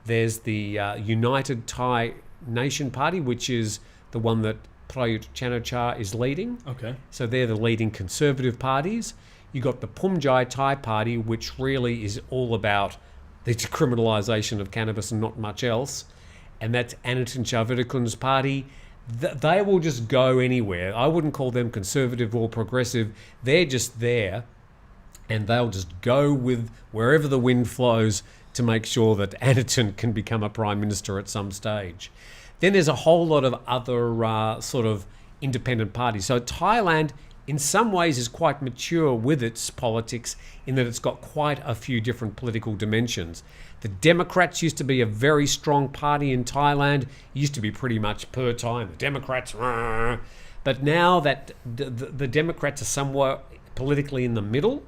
There's the United Thai Nation Party, which is the one that Prayut Chan-o-cha is leading. Okay. So they're the leading conservative parties. You got the Phumjai Thai Party, which really is all about the decriminalisation of cannabis and not much else. And that's Anitin Charvirakun's party. They will just go anywhere. I wouldn't call them conservative or progressive. They're just there, and they'll just go with wherever the wind flows to make sure that Anitin can become a prime minister at some stage. Then there's a whole lot of other sort of independent parties. So Thailand, in some ways, is quite mature with its politics in that it's got quite a few different political dimensions. The Democrats used to be a very strong party in Thailand. It used to be pretty much Pheu Thai and the Democrats. But now that the Democrats are somewhat politically in the middle,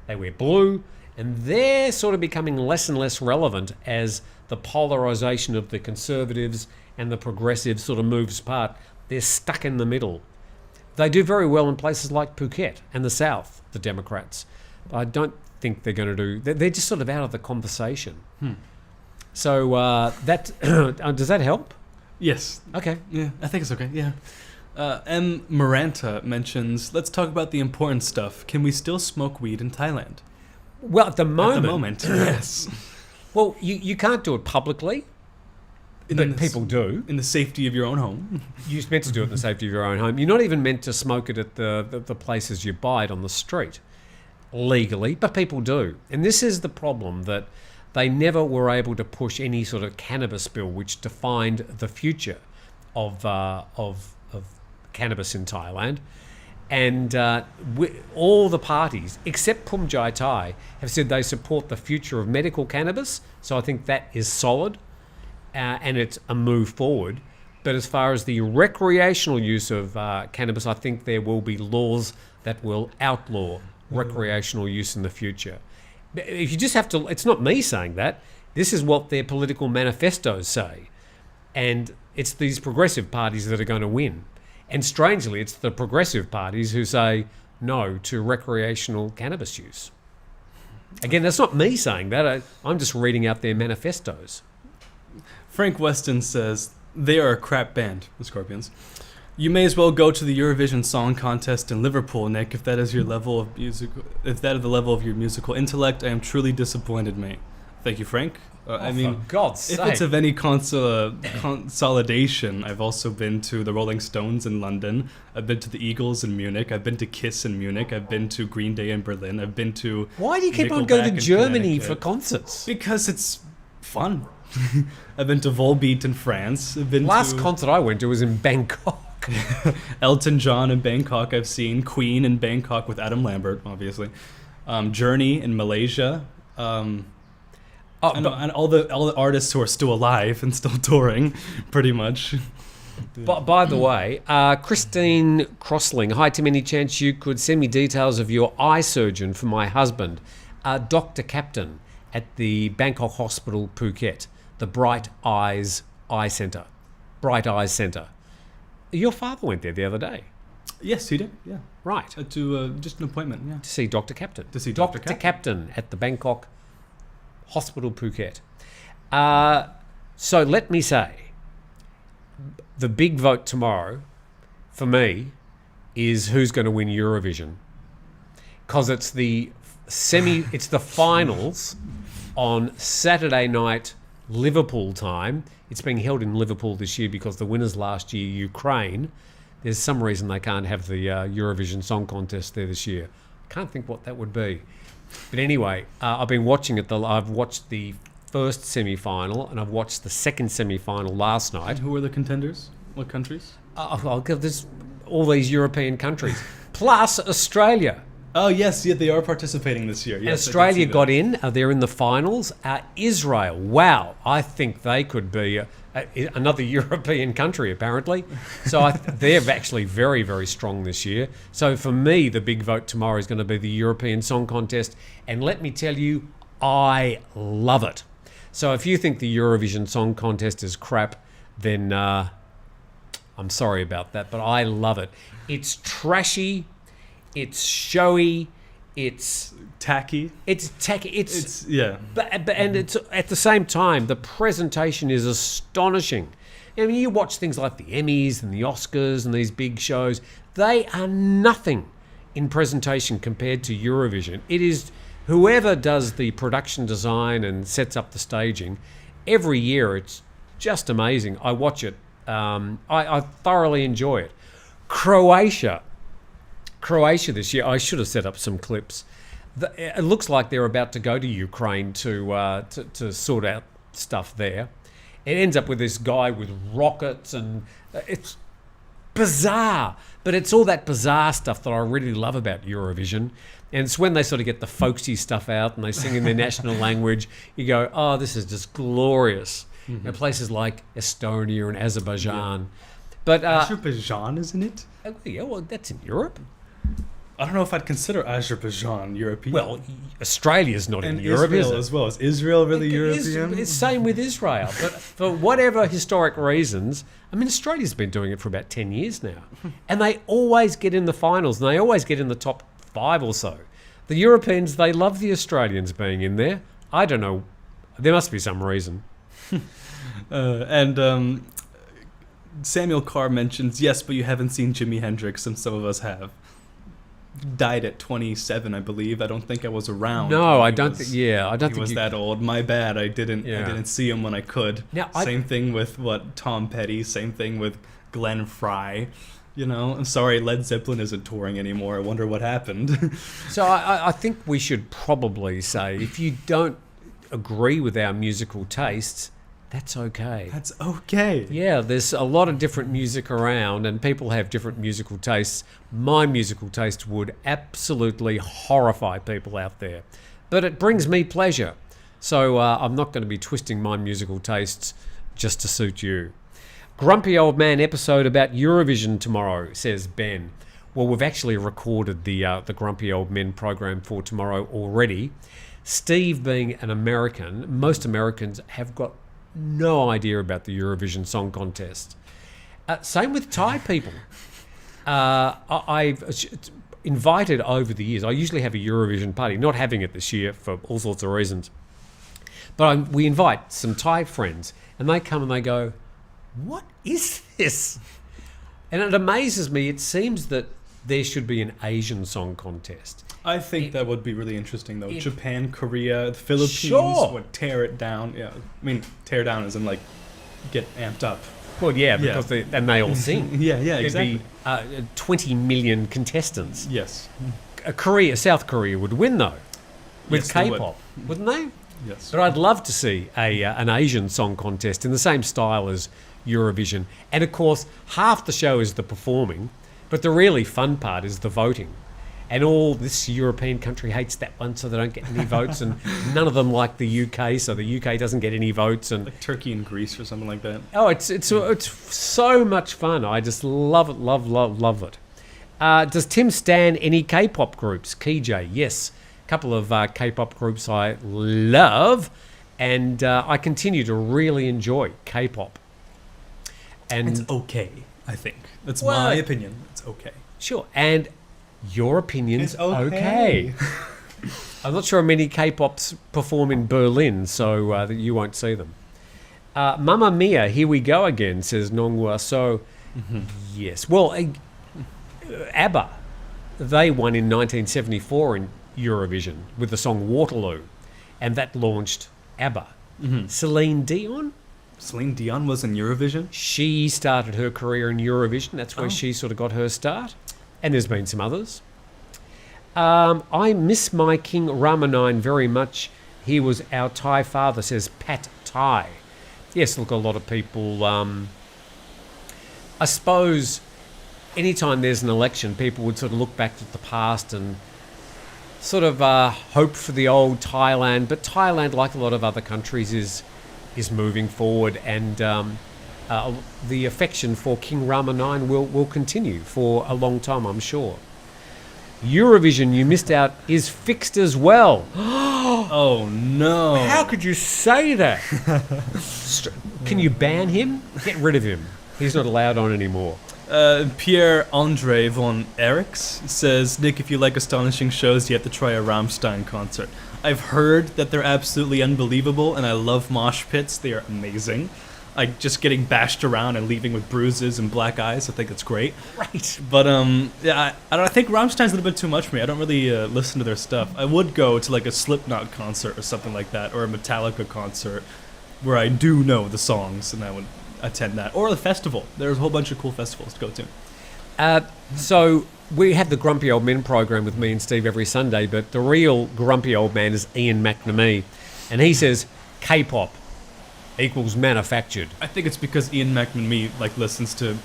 they wear blue, and they're sort of becoming less and less relevant as the polarisation of the conservatives and the progressives sort of moves apart. They're stuck in the middle. They do very well in places like Phuket and the South, the Democrats. I don't think they're going to do... They're just sort of out of the conversation. So that... does that help? Yes. Okay. Yeah, I think it's okay, yeah. M. Maranta mentions, let's talk about the important stuff. Can we still smoke weed in Thailand? Well, at the moment... At the moment, yes. Well, you can't do it publicly. But people do. In the safety of your own home. You're meant to do it in the safety of your own home. You're not even meant to smoke it at the places you buy it on the street legally, but people do. And this is the problem, that they never were able to push any sort of cannabis bill which defined the future of cannabis in Thailand. And all the parties, except Phumjai Thai, have said they support the future of medical cannabis. So I think that is solid. And it's a move forward. But as far as the recreational use of cannabis, I think there will be laws that will outlaw recreational use in the future. If you just have to, it's not me saying that. This is what their political manifestos say. And it's these progressive parties that are going to win. And strangely, it's the progressive parties who say no to recreational cannabis use. Again, that's not me saying that. I'm just reading out their manifestos. Frank Weston says, they are a crap band, the Scorpions. You may as well go to the Eurovision Song Contest in Liverpool, Nick, if that is your level of if that is the level of your musical intellect. I am truly disappointed, mate. Thank you, Frank. I mean, for God's sake. If it's of any consolidation, I've also been to the Rolling Stones in London. I've been to the Eagles in Munich. I've been to Kiss in Munich. I've been to Green Day in Berlin. I've been to... Why do you keep on going to Germany for concerts? Because it's fun. I've been to Volbeat in France. Last concert I went to was in Bangkok. Elton John in Bangkok. I've seen Queen in Bangkok with Adam Lambert, obviously. Journey in Malaysia. And all the artists who are still alive and still touring, pretty much. By the way, Christine Crossling, hi Tim, any chance you could send me details of your eye surgeon for my husband, Dr. Captain, at the Bangkok Hospital, Phuket, the Bright Eyes Eye Centre. Bright Eyes Centre. Your father went there the other day. Yes, he did, yeah. Right. To just an appointment, yeah. To see Dr. Captain. To see Dr. Captain at the Bangkok Hospital, Phuket. So let me say, the big vote tomorrow, for me, is who's going to win Eurovision. because it's the finals on Saturday night Liverpool time. It's being held in Liverpool this year because the winners last year, Ukraine. There's some reason they can't have the Eurovision Song Contest there this year. Can't think what that would be. But anyway, I've been watching it. I've watched the first semi-final and I've watched the second semi-final last night. And who are the contenders? What countries? There's all these European countries, plus Australia. Oh, yes, yeah, they are participating this year. Yes, Australia got in. They're in the finals. Israel, wow, I think they could be another European country, apparently. So they're actually very, very strong this year. So for me, the big vote tomorrow is going to be the European Song Contest. And let me tell you, I love it. So if you think the Eurovision Song Contest is crap, then I'm sorry about that, but I love it. It's trashy. It's showy, it's tacky. It's yeah. But and it's at the same time the presentation is astonishing. I mean, you watch things like the Emmys and the Oscars and these big shows, they are nothing in presentation compared to Eurovision. It is whoever does the production design and sets up the staging, every year it's just amazing. I watch it. I thoroughly enjoy it. Croatia this year, I should have set up some clips. It looks like they're about to go to Ukraine to sort out stuff there. It ends up with this guy with rockets and it's bizarre. But it's all that bizarre stuff that I really love about Eurovision. And it's when they sort of get the folksy stuff out and they sing in their national language, you go, oh, this is just glorious. Mm-hmm. You know, places like Estonia and Azerbaijan. Yeah. But Azerbaijan, isn't it? Yeah, well, that's in Europe. I don't know if I'd consider Azerbaijan European. Well, Australia's not in Europe, Israel is it? As well. Is Israel really European? It's same with Israel. But for whatever historic reasons, I mean, Australia's been doing it for about 10 years now. And they always get in the finals and they always get in the top 5 or so. The Europeans, they love the Australians being in there. I don't know. There must be some reason. Samuel Carr mentions, yes, but you haven't seen Jimi Hendrix, and some of us have. Died at 27, I believe. I don't think I was around. No, I don't think. Yeah, I don't think he was that old. My bad. I didn't see him when I could. Now, same thing with Tom Petty. Same thing with Glenn Frey. You know, I'm sorry, Led Zeppelin isn't touring anymore. I wonder what happened. So I think we should probably say, if you don't agree with our musical tastes, that's okay. That's okay. Yeah, there's a lot of different music around and people have different musical tastes. My musical taste would absolutely horrify people out there. But it brings me pleasure. So I'm not going to be twisting my musical tastes just to suit you. Grumpy Old Man episode about Eurovision tomorrow, says Ben. Well, we've actually recorded the Grumpy Old Men program for tomorrow already. Steve being an American, most Americans have got no idea about the Eurovision Song Contest. Same with Thai people. I've invited over the years. I usually have a Eurovision party, not having it this year for all sorts of reasons. But we invite some Thai friends and they come and they go, what is this? And it amazes me. It seems that there should be an Asian Song Contest. I think that would be really interesting, though. Japan, Korea, the Philippines would tear it down. Yeah, I mean, tear down as in, like, get amped up. Well, yeah, because they all sing. Yeah, exactly. There'd be 20 million contestants. Yes. South Korea would win, though, with K-pop, wouldn't they? Yes. But I'd love to see an Asian Song Contest in the same style as Eurovision. And, of course, half the show is the performing, but the really fun part is the voting. And all this European country hates that one, so they don't get any votes, and none of them like the UK, so the UK doesn't get any votes. And like Turkey and Greece or something like that. Oh, it's so much fun. I just love it, love it. Does Tim stan any K-pop groups? KJ, yes. A couple of K-pop groups I love, and I continue to really enjoy K-pop. And it's okay, I think. That's my opinion. It's okay. Sure, and your opinion's okay. I'm not sure many K-pops perform in Berlin, so that you won't see them. Mamma Mia, here we go again, says Nonghua. So, yes. Well, ABBA. they won in 1974 in Eurovision with the song Waterloo, and that launched ABBA. Celine Dion, Celine Dion was in Eurovision? she started her career in Eurovision. That's where she sort of got her start. And there's been some others. I miss my King Ramanine very much. He was our Thai father, says Pat Thai. Yes, look, a lot of people... I suppose anytime there's an election, people would sort of look back at the past and sort of hope for the old Thailand. But Thailand, like a lot of other countries, is moving forward, and the affection for King Ramanine will continue for a long time, I'm sure. Eurovision, you missed out, is fixed as well. Oh, no. How could you say that? Can you ban him? Get rid of him. He's not allowed on anymore. Pierre-Andre von Eriks says, Nick, if you like astonishing shows, you have to try a Rammstein concert. I've heard that they're absolutely unbelievable, and I love mosh pits. They are amazing. Like, just getting bashed around and leaving with bruises and black eyes. I think it's great. Right. But, yeah, I think Rammstein's a little bit too much for me. I don't really listen to their stuff. I would go to, like, a Slipknot concert or something like that, or a Metallica concert, where I do know the songs, and I would attend that. Or the festival. There's a whole bunch of cool festivals to go to. So we have the Grumpy Old Men program with me and Steve every Sunday, but the real grumpy old man is Ian McNamee, and he says K-pop equals manufactured. I think it's because Ian McNamee listens to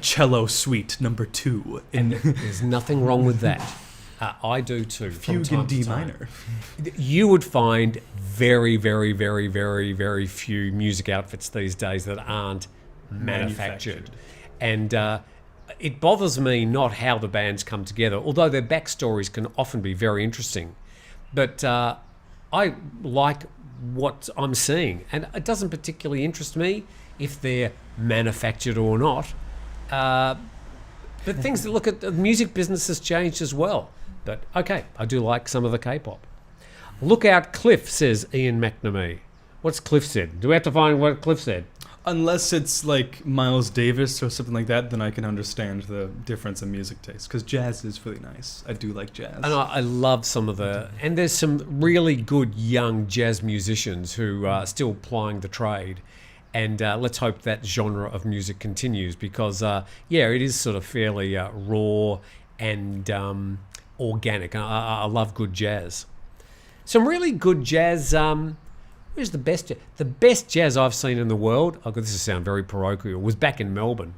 Cello Suite No. 2. And there's nothing wrong with that. I do too. Fugue in D minor. You would find very, very, very, very, very few music outfits these days that aren't manufactured. And it bothers me not how the bands come together, although their backstories can often be very interesting. But I like what I'm seeing, and it doesn't particularly interest me if they're manufactured or not. But things that look at the music business has changed as well. But okay, I do like some of the K-pop. Look out, Cliff, says Ian McNamee. What's Cliff said? Do we have to find what Cliff said? Unless it's like Miles Davis or something like that, then I can understand the difference in music taste. Because jazz is really nice. I do like jazz. And I love some of the... And there's some really good young jazz musicians who are still plying the trade. And let's hope that genre of music continues because, yeah, it is sort of fairly raw and organic. I love good jazz. Some really good jazz... Where's the best jazz? The best jazz I've seen in the world, oh God, this will sound very parochial, was back in Melbourne.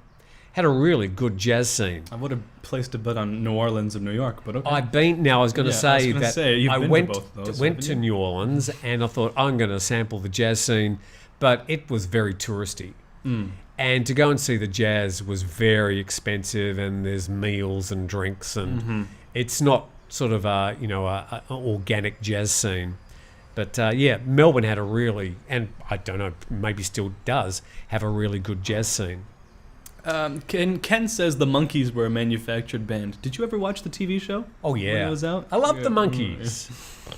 Had a really good jazz scene. I would have placed a bet on New Orleans and New York, but okay. I was going to say that I went to you? New Orleans and I thought I'm going to sample the jazz scene, but it was very touristy. And to go and see the jazz was very expensive, and there's meals and drinks, and it's not sort of an organic jazz scene. But yeah, Melbourne had a really, and I don't know, maybe still does, have a really good jazz scene. Ken says the Monkees were a manufactured band. Did you ever watch the TV show? Oh yeah, when it was out? I love the Monkees.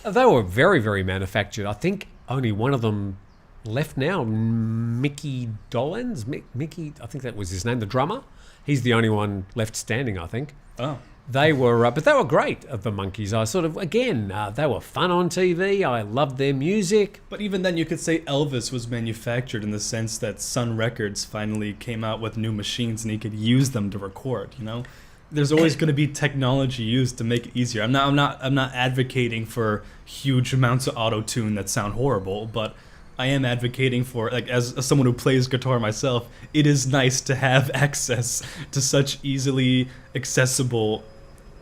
They were very, very manufactured. I think only one of them left now, Mickey Dolenz. Mickey, I think that was his name, the drummer. He's the only one left standing, I think. Oh. They were, but they were great, the Monkees. I sort of, again, they were fun on TV. I loved their music. But even then, you could say Elvis was manufactured in the sense that Sun Records finally came out with new machines and he could use them to record. You know, there's always going to be technology used to make it easier. I'm not advocating for huge amounts of auto-tune that sound horrible, but I am advocating for, like, as someone who plays guitar myself, it is nice to have access to such easily accessible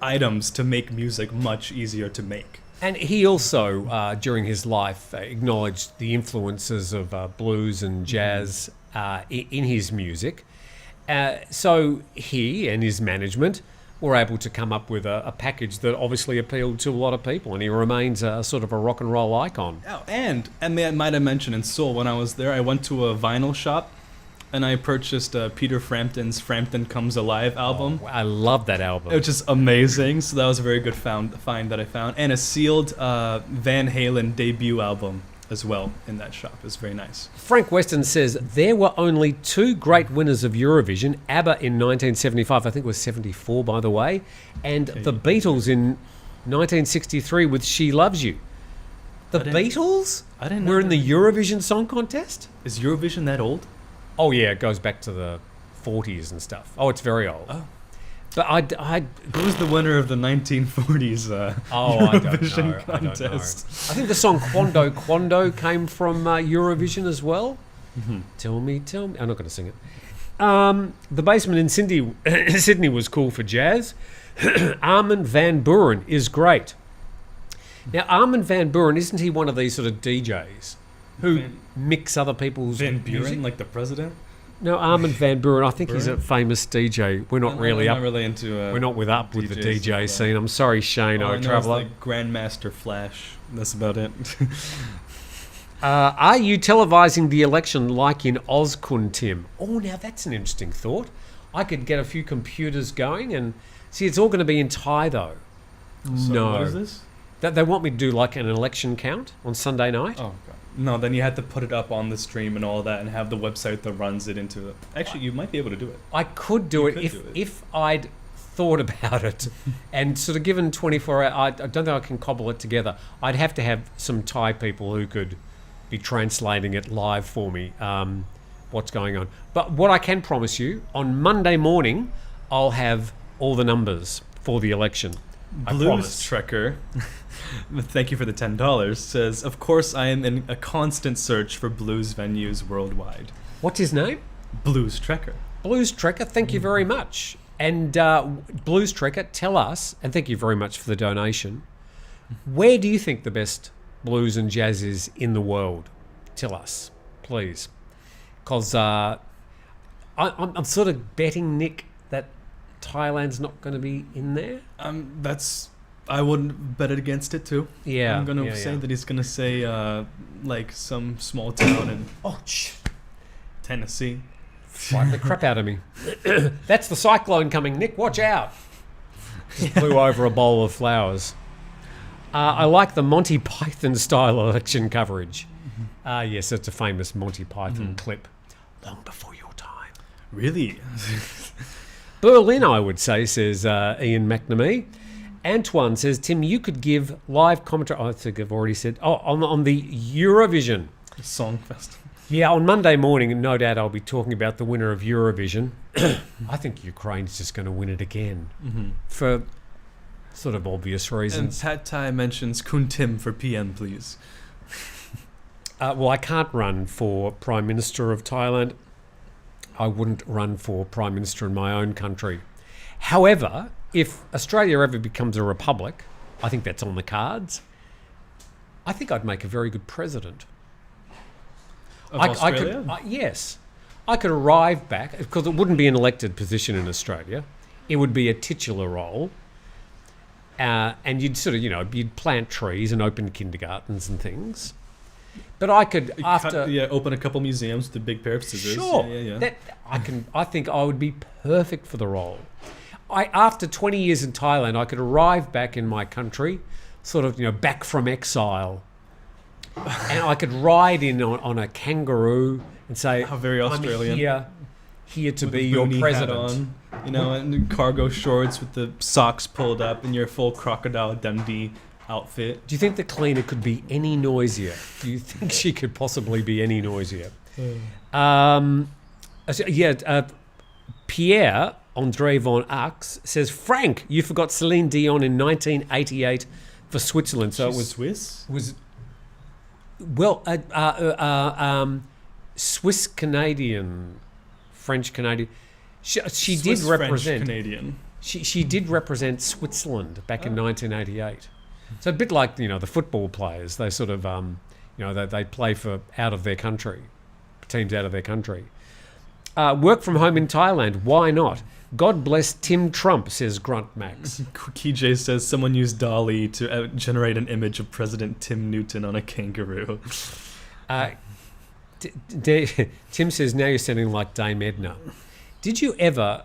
items to make music much easier to make. And he also, during his life, acknowledged the influences of blues and jazz in his music. So he and his management were able to come up with a package that obviously appealed to a lot of people, and he remains sort of a rock and roll icon. Oh, and I might have mentioned in Seoul, when I was there, I went to a vinyl shop and I purchased Peter Frampton's Frampton Comes Alive album. Oh, I love that album. It was just amazing. So that was a very good find that I found. And a sealed Van Halen debut album as well in that shop. It's very nice. Frank Weston says there were only 2 great winners of Eurovision, ABBA in 1975, I think it was 74 by the way, and the Beatles in 1963 with She Loves You. The Beatles were in the Eurovision Song Contest? Is Eurovision that old? Oh yeah, it goes back to the 40s and stuff. Oh, it's very old. Oh. But Who was the winner of the 1940s Eurovision contest? I don't know. I think the song Quando Quando came from Eurovision as well. Mm-hmm. Tell me. I'm not going to sing it. The Basement in Sydney was cool for jazz. Armin van Buuren is great. Now, Armin van Buuren, isn't he one of these sort of DJs who mix other people's Van music? Buren, like the president? No, Armin van Buuren. I think he's a famous DJ. We're not really I'm up. not really into. We're not with the DJs DJ scene. I'm sorry, Shane Traveller. Like Grandmaster Flash. That's about it. Are you televising the election like in Auskun, Tim? Oh, now that's an interesting thought. I could get a few computers going and see. It's all going to be in Thai though. So No. what is this? They want me to do like an election count on Sunday night. Oh god. No, then you had to put it up on the stream and all that, and have the website that runs it into it. Actually, you might be able to do it. I could do it if I'd thought about it and sort of given 24 hours. I don't think I can cobble it together. I'd have to have some Thai people who could be translating it live for me, what's going on. But what I can promise you, on Monday morning, I'll have all the numbers for the election. I Blues promise. Trekker, thank you for the $10, says, of course I am in a constant search for blues venues worldwide. What's his name? Blues Trekker. Blues Trekker, thank you very much. And Blues Trekker, tell us, and thank you very much for the donation, where do you think the best blues and jazz is in the world? Tell us, please. Because I'm sort of betting, Nick, that Thailand's not going to be in there. I wouldn't bet it against it too. Yeah. I'm gonna say that he's gonna say like some small town in Tennessee. Frighten the crap out of me. That's the cyclone coming, Nick. Watch out. Just flew over a bowl of flowers. I like the Monty Python style election coverage. Yes, it's a famous Monty Python clip. Long before your time. Really? Berlin, I would say, says Ian McNamee. Antoine says, Tim, you could give live commentary. I think I've already said. On the Eurovision Song Festival. Yeah, on Monday morning, no doubt I'll be talking about the winner of Eurovision. I think Ukraine's just going to win it again for sort of obvious And reasons. Pad Thai mentions Kun Tim for PM, please. Well, I can't run for Prime Minister of Thailand. I wouldn't run for Prime Minister in my own country. However, if Australia ever becomes a republic, I think that's on the cards. I think I'd make a very good president. Of Australia? Yes. I could arrive back, because it wouldn't be an elected position in Australia. It would be a titular role. And you'd sort of, you'd plant trees and open kindergartens and things. But I could, open a couple museums with a big pair of scissors. Sure. Yeah. I think I would be perfect for the role. After 20 years in Thailand, I could arrive back in my country, sort of, back from exile. And I could ride in on a kangaroo and say, How very Australian. I'm here to With be a your boonie president. hat on, and cargo shorts with the socks pulled up in your full Crocodile Dundee outfit. Do you think the cleaner could be any noisier? Do you think she could possibly be any noisier? Pierre Andre von Ax says, Frank, you forgot Celine Dion in 1988 for Switzerland. So She's it was Swiss? Swiss Canadian, French Canadian. She Swiss, did represent French, Canadian. She did represent Switzerland back in 1988. So a bit like the football players. They sort of they play for out of their country, teams out of their country. Work from home in Thailand. Why not? God bless Tim Trump, says Grunt Max. KJ says someone used DALL-E to generate an image of President Tim Newton on a kangaroo. Tim says, now you're sounding like Dame Edna. Did you ever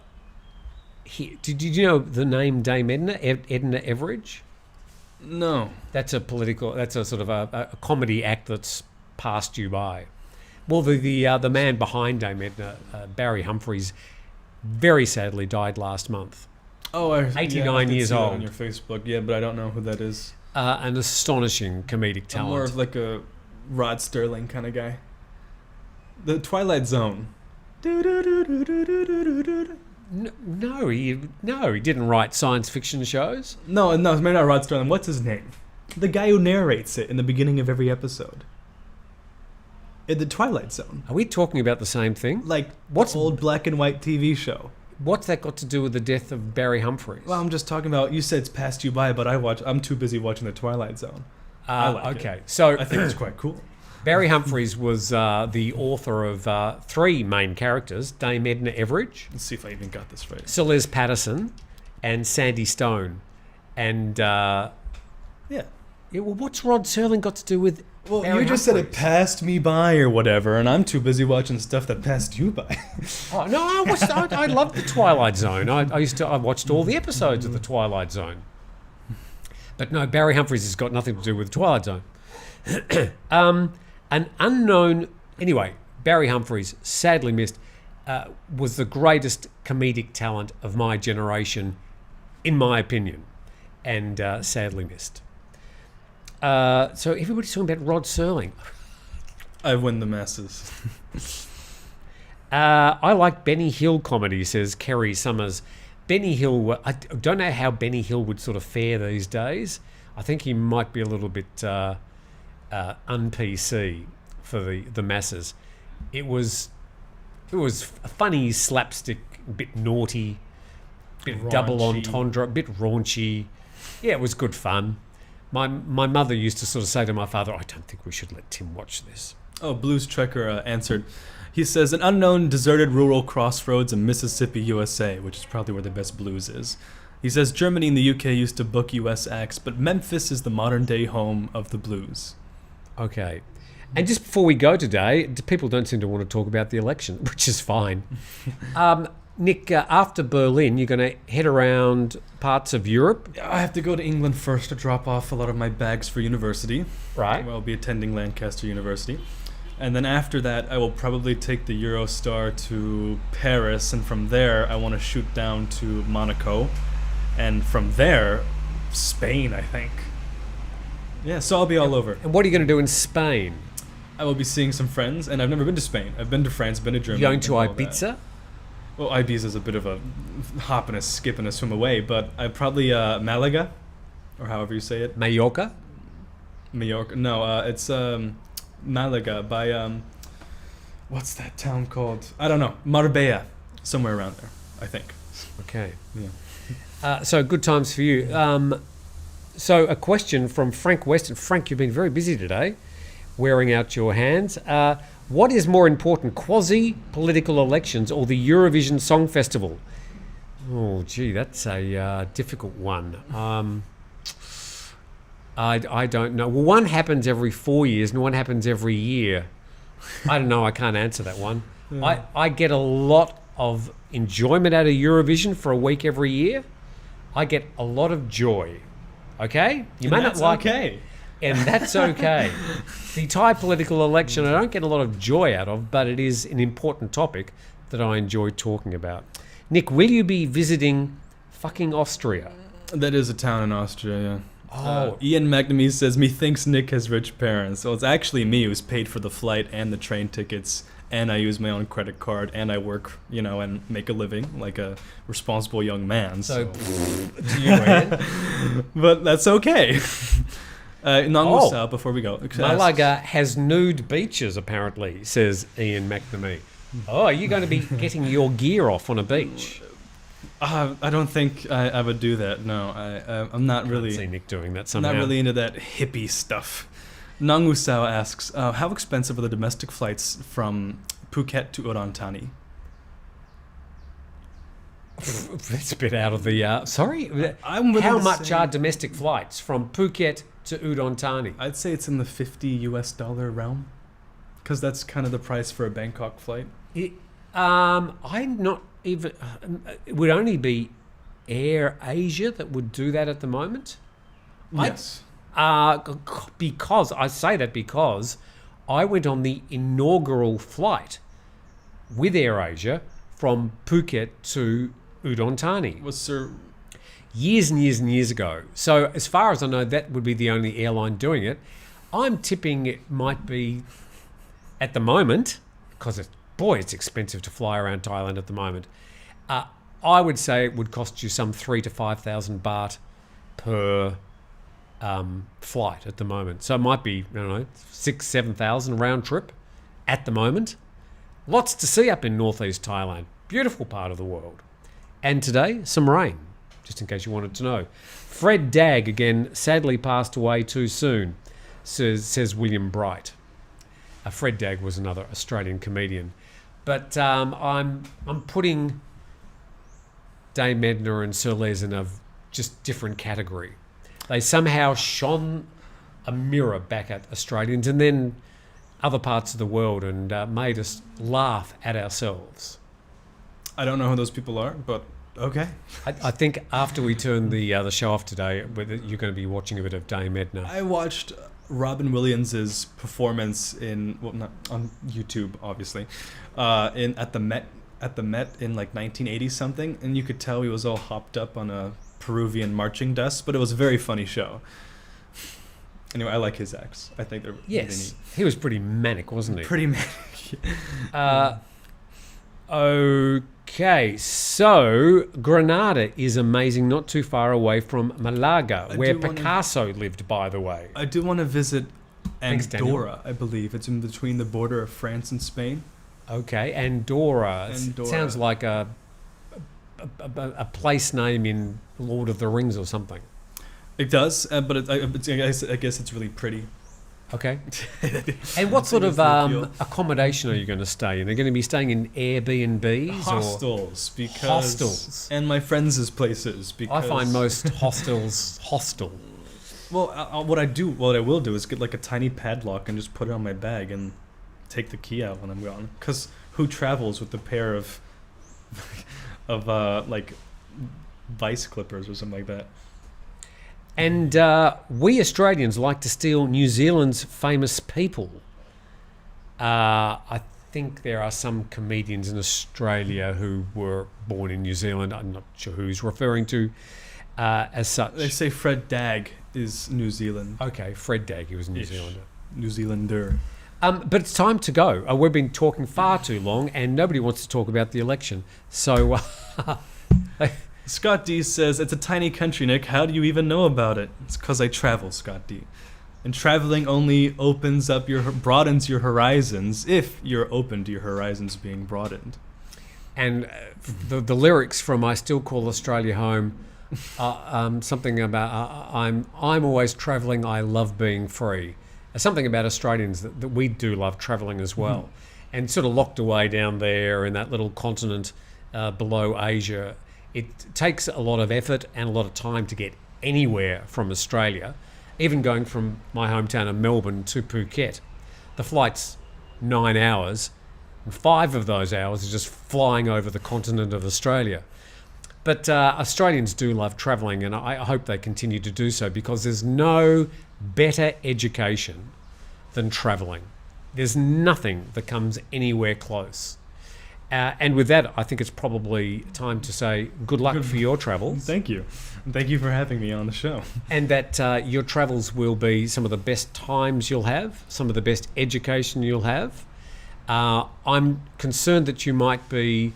did you know the name Dame Edna? Edna Everage? No. That's a sort of a comedy act that's passed you by. Well, the man behind Dame Edna, Barry Humphries, very sadly died last month. Oh, 89 years see that old. on your Facebook, yeah, but I don't know who that is. An astonishing comedic talent. I'm more of like a Rod Sterling kind of guy. The Twilight Zone. No, he didn't write science fiction shows. No, it's maybe not Rod Sterling. What's his name? The guy who narrates it in the beginning of every episode. In the Twilight Zone. Are we talking about the same thing? Like, What's- the old black and white TV show. What's that got to do with the death of Barry Humphries? Well, I'm just talking about, you said it's passed you by, but I'm too busy watching the Twilight Zone. I like okay, it. so I think it's quite cool. Barry Humphries was the author of 3 main characters: Dame Edna Everage, Let's see if I even got this right. Sir Les Patterson, and Sandy Stone. And Yeah. well, what's Rod Serling got to do with? Well, Barry you just said it Humphries? passed me by or whatever, and I'm too busy watching stuff that passed you by. Oh no, I loved the Twilight Zone. I watched all the episodes of the Twilight Zone. But no, Barry Humphries has got nothing to do with the Twilight Zone. An unknown. Anyway, Barry Humphries, sadly missed, was the greatest comedic talent of my generation, in my opinion, and sadly missed. So everybody's talking about Rod Serling. I win the masses. I like Benny Hill comedy, says Kerry Summers. Benny Hill, I don't know how Benny Hill would sort of fare these days. I think he might be a little bit un-PC for the masses. It was a funny slapstick, a bit naughty, bit Raunchy. double entendre, a bit raunchy. Yeah, it was good fun. My mother used to sort of say to my father, I don't think we should let Tim watch this. Oh, Blues Trekker answered. He says, an unknown deserted rural crossroads in Mississippi, USA, which is probably where the best blues is. He says, Germany and the UK used to book US acts, but Memphis is the modern-day home of the blues. Okay. And just before we go today, people don't seem to want to talk about the election, which is fine. Nick, after Berlin, you're going to head around parts of Europe. I have to go to England first to drop off a lot of my bags for university. Right. I'll be attending Lancaster University. And then after that, I will probably take the Eurostar to Paris, and from there, I want to shoot down to Monaco. And from there, Spain, I think. Yeah, so I'll be all over. And what are you going to do in Spain? I will be seeing some friends, and I've never been to Spain. I've been to France, been to Germany. You're going to and all Ibiza? that. Well, Ibiza is a bit of a hop and a skip and a swim away, but I probably Malaga, or however you say it. Mallorca? Mallorca. No, it's Malaga by what's that town called? I don't know. Marbella, somewhere around there, I think. Okay. Yeah. So good times for you. So a question from Frank Weston. Frank, you've been very busy today, wearing out your hands. What is more important, quasi-political elections or the Eurovision Song Festival? Oh, gee, that's a difficult one. I don't know. Well, one happens every 4 years and one happens every year. I don't know. I can't answer that one. Yeah. I get a lot of enjoyment out of Eurovision for a week every year. I get a lot of joy. Okay? You may not like okay. and that's okay. The Thai political election I don't get a lot of joy out of, but it is an important topic that I enjoy talking about. Nick, will you be visiting fucking Austria? That is a town in Austria, yeah. Oh. Ian McNamee says, methinks Nick has rich parents. So it's actually me who's paid for the flight and the train tickets, and I use my own credit card, and I work, and make a living like a responsible young man. So, do you win? But that's okay. Nangusao, before we go. Malaga has nude beaches, apparently, says Ian McNamee. Oh, are you going to be getting your gear off on a beach? I don't think I would do that. No, I'm not really. I see Nick doing that I'm somehow. not really into that hippie stuff. Nangusao asks, how expensive are the domestic flights from Phuket to Udon That's a bit out of the... sorry? I'm willing How to much say- are domestic flights from Phuket to Udon Thani? I'd say it's in the $50 realm, because that's kind of the price for a Bangkok flight. I'm not even... it would only be Air Asia that would do that at the moment. Yes. Because I say that because I went on the inaugural flight with AirAsia from Phuket to Udon Thani. Was Sir... Years and years and years ago. So as far as I know, that would be the only airline doing it. I'm tipping it might be, at the moment, because it's expensive to fly around Thailand at the moment. I would say it would cost you some 3,000 to 5,000 baht per flight at the moment. So it might be, 6,000, 7,000 round trip at the moment. Lots to see up in northeast Thailand. Beautiful part of the world. And today, some rain, just in case you wanted to know. Fred Dagg, again, sadly passed away too soon, says William Bright. Fred Dagg was another Australian comedian. But I'm putting Dame Edna and Sir Les in a just different category. They somehow shone a mirror back at Australians and then other parts of the world and made us laugh at ourselves. I don't know who those people are, but okay. I think after we turn the show off today, you're going to be watching a bit of Dame Edna. I watched Robin Williams' performance not on YouTube, obviously, at the Met in like 1980 something, and you could tell he was all hopped up on a Peruvian marching dust, but it was a very funny show. Anyway, I like his acts. I think they're really neat. He was pretty manic, wasn't he? Pretty manic. Okay, so Granada is amazing, not too far away from Malaga, where Picasso lived, by the way. I do want to visit Thanks, Andorra, I believe. It's in between the border of France and Spain. Okay, Andorra. Sounds like a place name in Lord of the Rings or something. It does, but I guess it's really pretty. Okay. And what sort of accommodation are you going to stay in? Are you going to be staying in Airbnbs hostels? Or hostels? And my friends' places. Because I find most hostels hostile. Well, what I will do is get like a tiny padlock and just put it on my bag and take the key out when I'm gone. Because who travels with a pair of like vice clippers or something like that? And we Australians like to steal New Zealand's famous people. I think there are some comedians in Australia who were born in New Zealand. I'm not sure who he's referring to as such. They say Fred Dagg is New Zealand. Okay, Fred Dagg, he was a New Zealander. New Zealander. But it's time to go. We've been talking far too long and nobody wants to talk about the election. So... Scott D says, it's a tiny country, Nick. How do you even know about it? It's because I travel, Scott D. And traveling only broadens your horizons if you're open to your horizons being broadened. And the lyrics from I Still Call Australia Home are something about I'm always travelling, I love being free. Something about Australians that we do love travelling as well. And sort of locked away down there in that little continent below Asia. It takes a lot of effort and a lot of time to get anywhere from Australia, even going from my hometown of Melbourne to Phuket. The flight's 9 hours, and 5 of those hours are just flying over the continent of Australia. But Australians do love travelling, and I hope they continue to do so because there's no better education than travelling. There's nothing that comes anywhere close. And with that, I think it's probably time to say good luck for your travels. Thank you. Thank you for having me on the show. And that your travels will be some of the best times you'll have, some of the best education you'll have. I'm concerned that you might be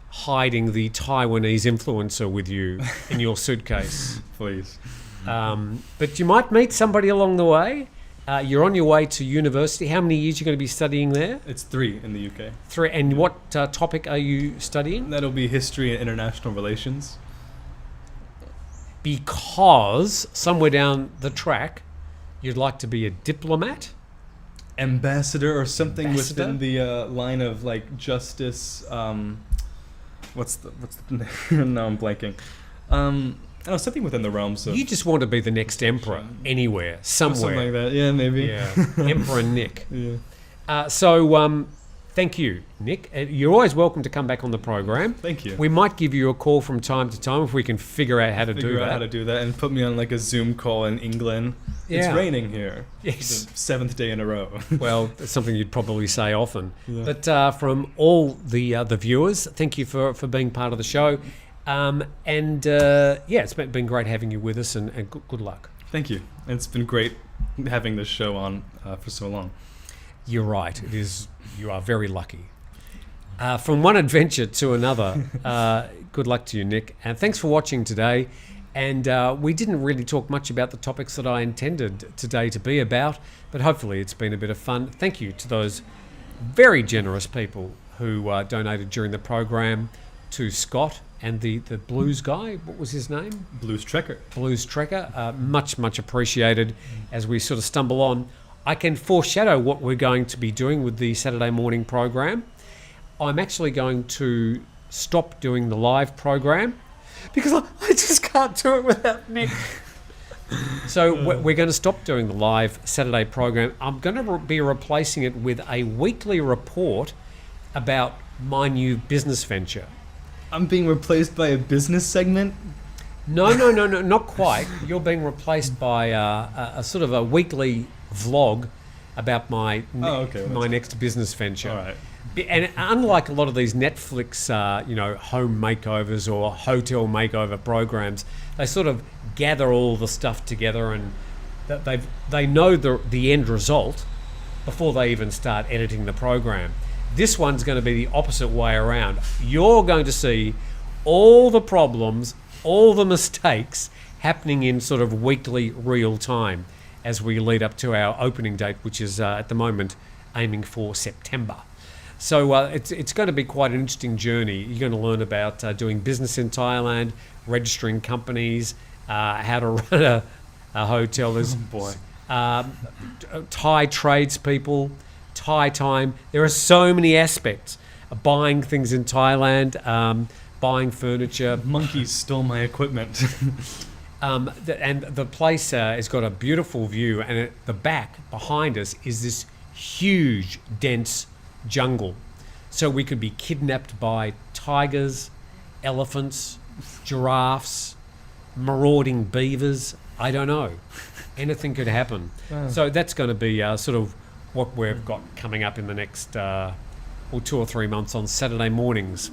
hiding the Taiwanese influencer with you in your suitcase. Please. But you might meet somebody along the way. You're on your way to university. How many years are you going to be studying there? It's 3 in the UK. 3. And what topic are you studying? That'll be history and international relations. Because somewhere down the track, you'd like to be a diplomat? Ambassador or something within the line of like justice. What's the no, I'm blanking. Oh, something within the realms of... You just want to be the next emperor anywhere, somewhere. Something like that, yeah, maybe. Yeah, Emperor Nick. Yeah. So, thank you, Nick. You're always welcome to come back on the program. Thank you. We might give you a call from time to time if we can figure out how to do that. And put me on like a Zoom call in England It's raining here. Yes. The 7th day in a row. Well, it's something you'd probably say often. Yeah. But from all the viewers, thank you for being part of the show. It's been great having you with us, and good luck. Thank you. It's been great having this show on for so long. You're right. It is. You are very lucky. From one adventure to another, good luck to you, Nick. And thanks for watching today. And we didn't really talk much about the topics that I intended today to be about, but hopefully it's been a bit of fun. Thank you to those very generous people who donated during the program, to Scott and the blues guy. What was his name? Blues Trekker. Blues Trekker. Much appreciated. As we sort of stumble on, I can foreshadow what we're going to be doing with the Saturday morning program. I'm actually going to stop doing the live program because I just can't do it without Nick. So we're going to stop doing the live Saturday program. I'm going to be replacing it with a weekly report about my new business venture. I'm being replaced by a business segment? No, not quite. You're being replaced by a sort of a weekly vlog about my next business venture. All right. And unlike a lot of these Netflix, home makeovers or hotel makeover programs, they sort of gather all the stuff together, and they know the end result before they even start editing the program. This one's going to be the opposite way around. You're going to see all the problems, all the mistakes happening in sort of weekly real time as we lead up to our opening date, which is at the moment aiming for September. So it's going to be quite an interesting journey. You're going to learn about doing business in Thailand, registering companies, how to run a hotel. There's Thai tradespeople, Thai time. There are so many aspects. Buying things in Thailand, buying furniture. Monkeys stole my equipment. And the place has got a beautiful view, and at the back behind us is this huge, dense jungle. So we could be kidnapped by tigers, elephants, giraffes, marauding beavers. I don't know. Anything could happen. So that's going to be sort of what we've got coming up in the next 2 or 3 months on Saturday mornings.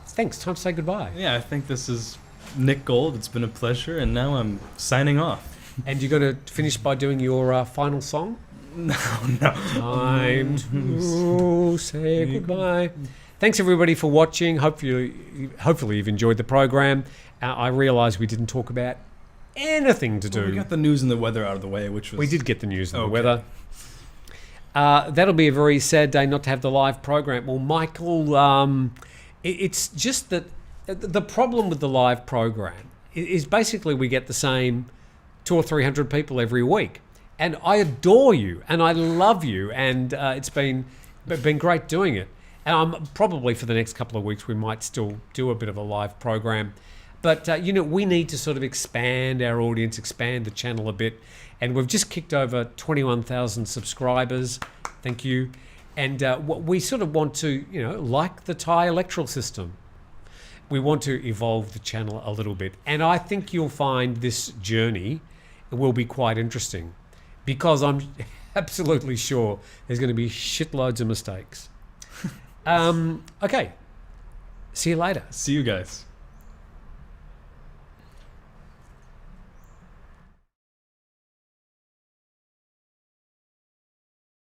Thanks. Time to say goodbye. Yeah, I think this is Nick Gold. It's been a pleasure, and now I'm signing off. And you're going to finish by doing your final song? No. Time to say goodbye. Thanks everybody for watching. Hopefully you've enjoyed the program. I realise we didn't talk about anything to do. We got the news and the weather out of the way, which was... We did get the news and the weather. That'll be a very sad day not to have the live program. Well, Michael, it's just that the problem with the live program is basically we get the same 200 or 300 people every week. And I adore you, and I love you, and it's been great doing it. And probably for the next couple of weeks we might still do a bit of a live program. But, we need to sort of expand our audience, expand the channel a bit. And we've just kicked over 21,000 subscribers. Thank you. And we sort of want to, like the Thai electoral system, we want to evolve the channel a little bit. And I think you'll find this journey will be quite interesting, because I'm absolutely sure there's going to be shitloads of mistakes. Okay. See you later. See you guys.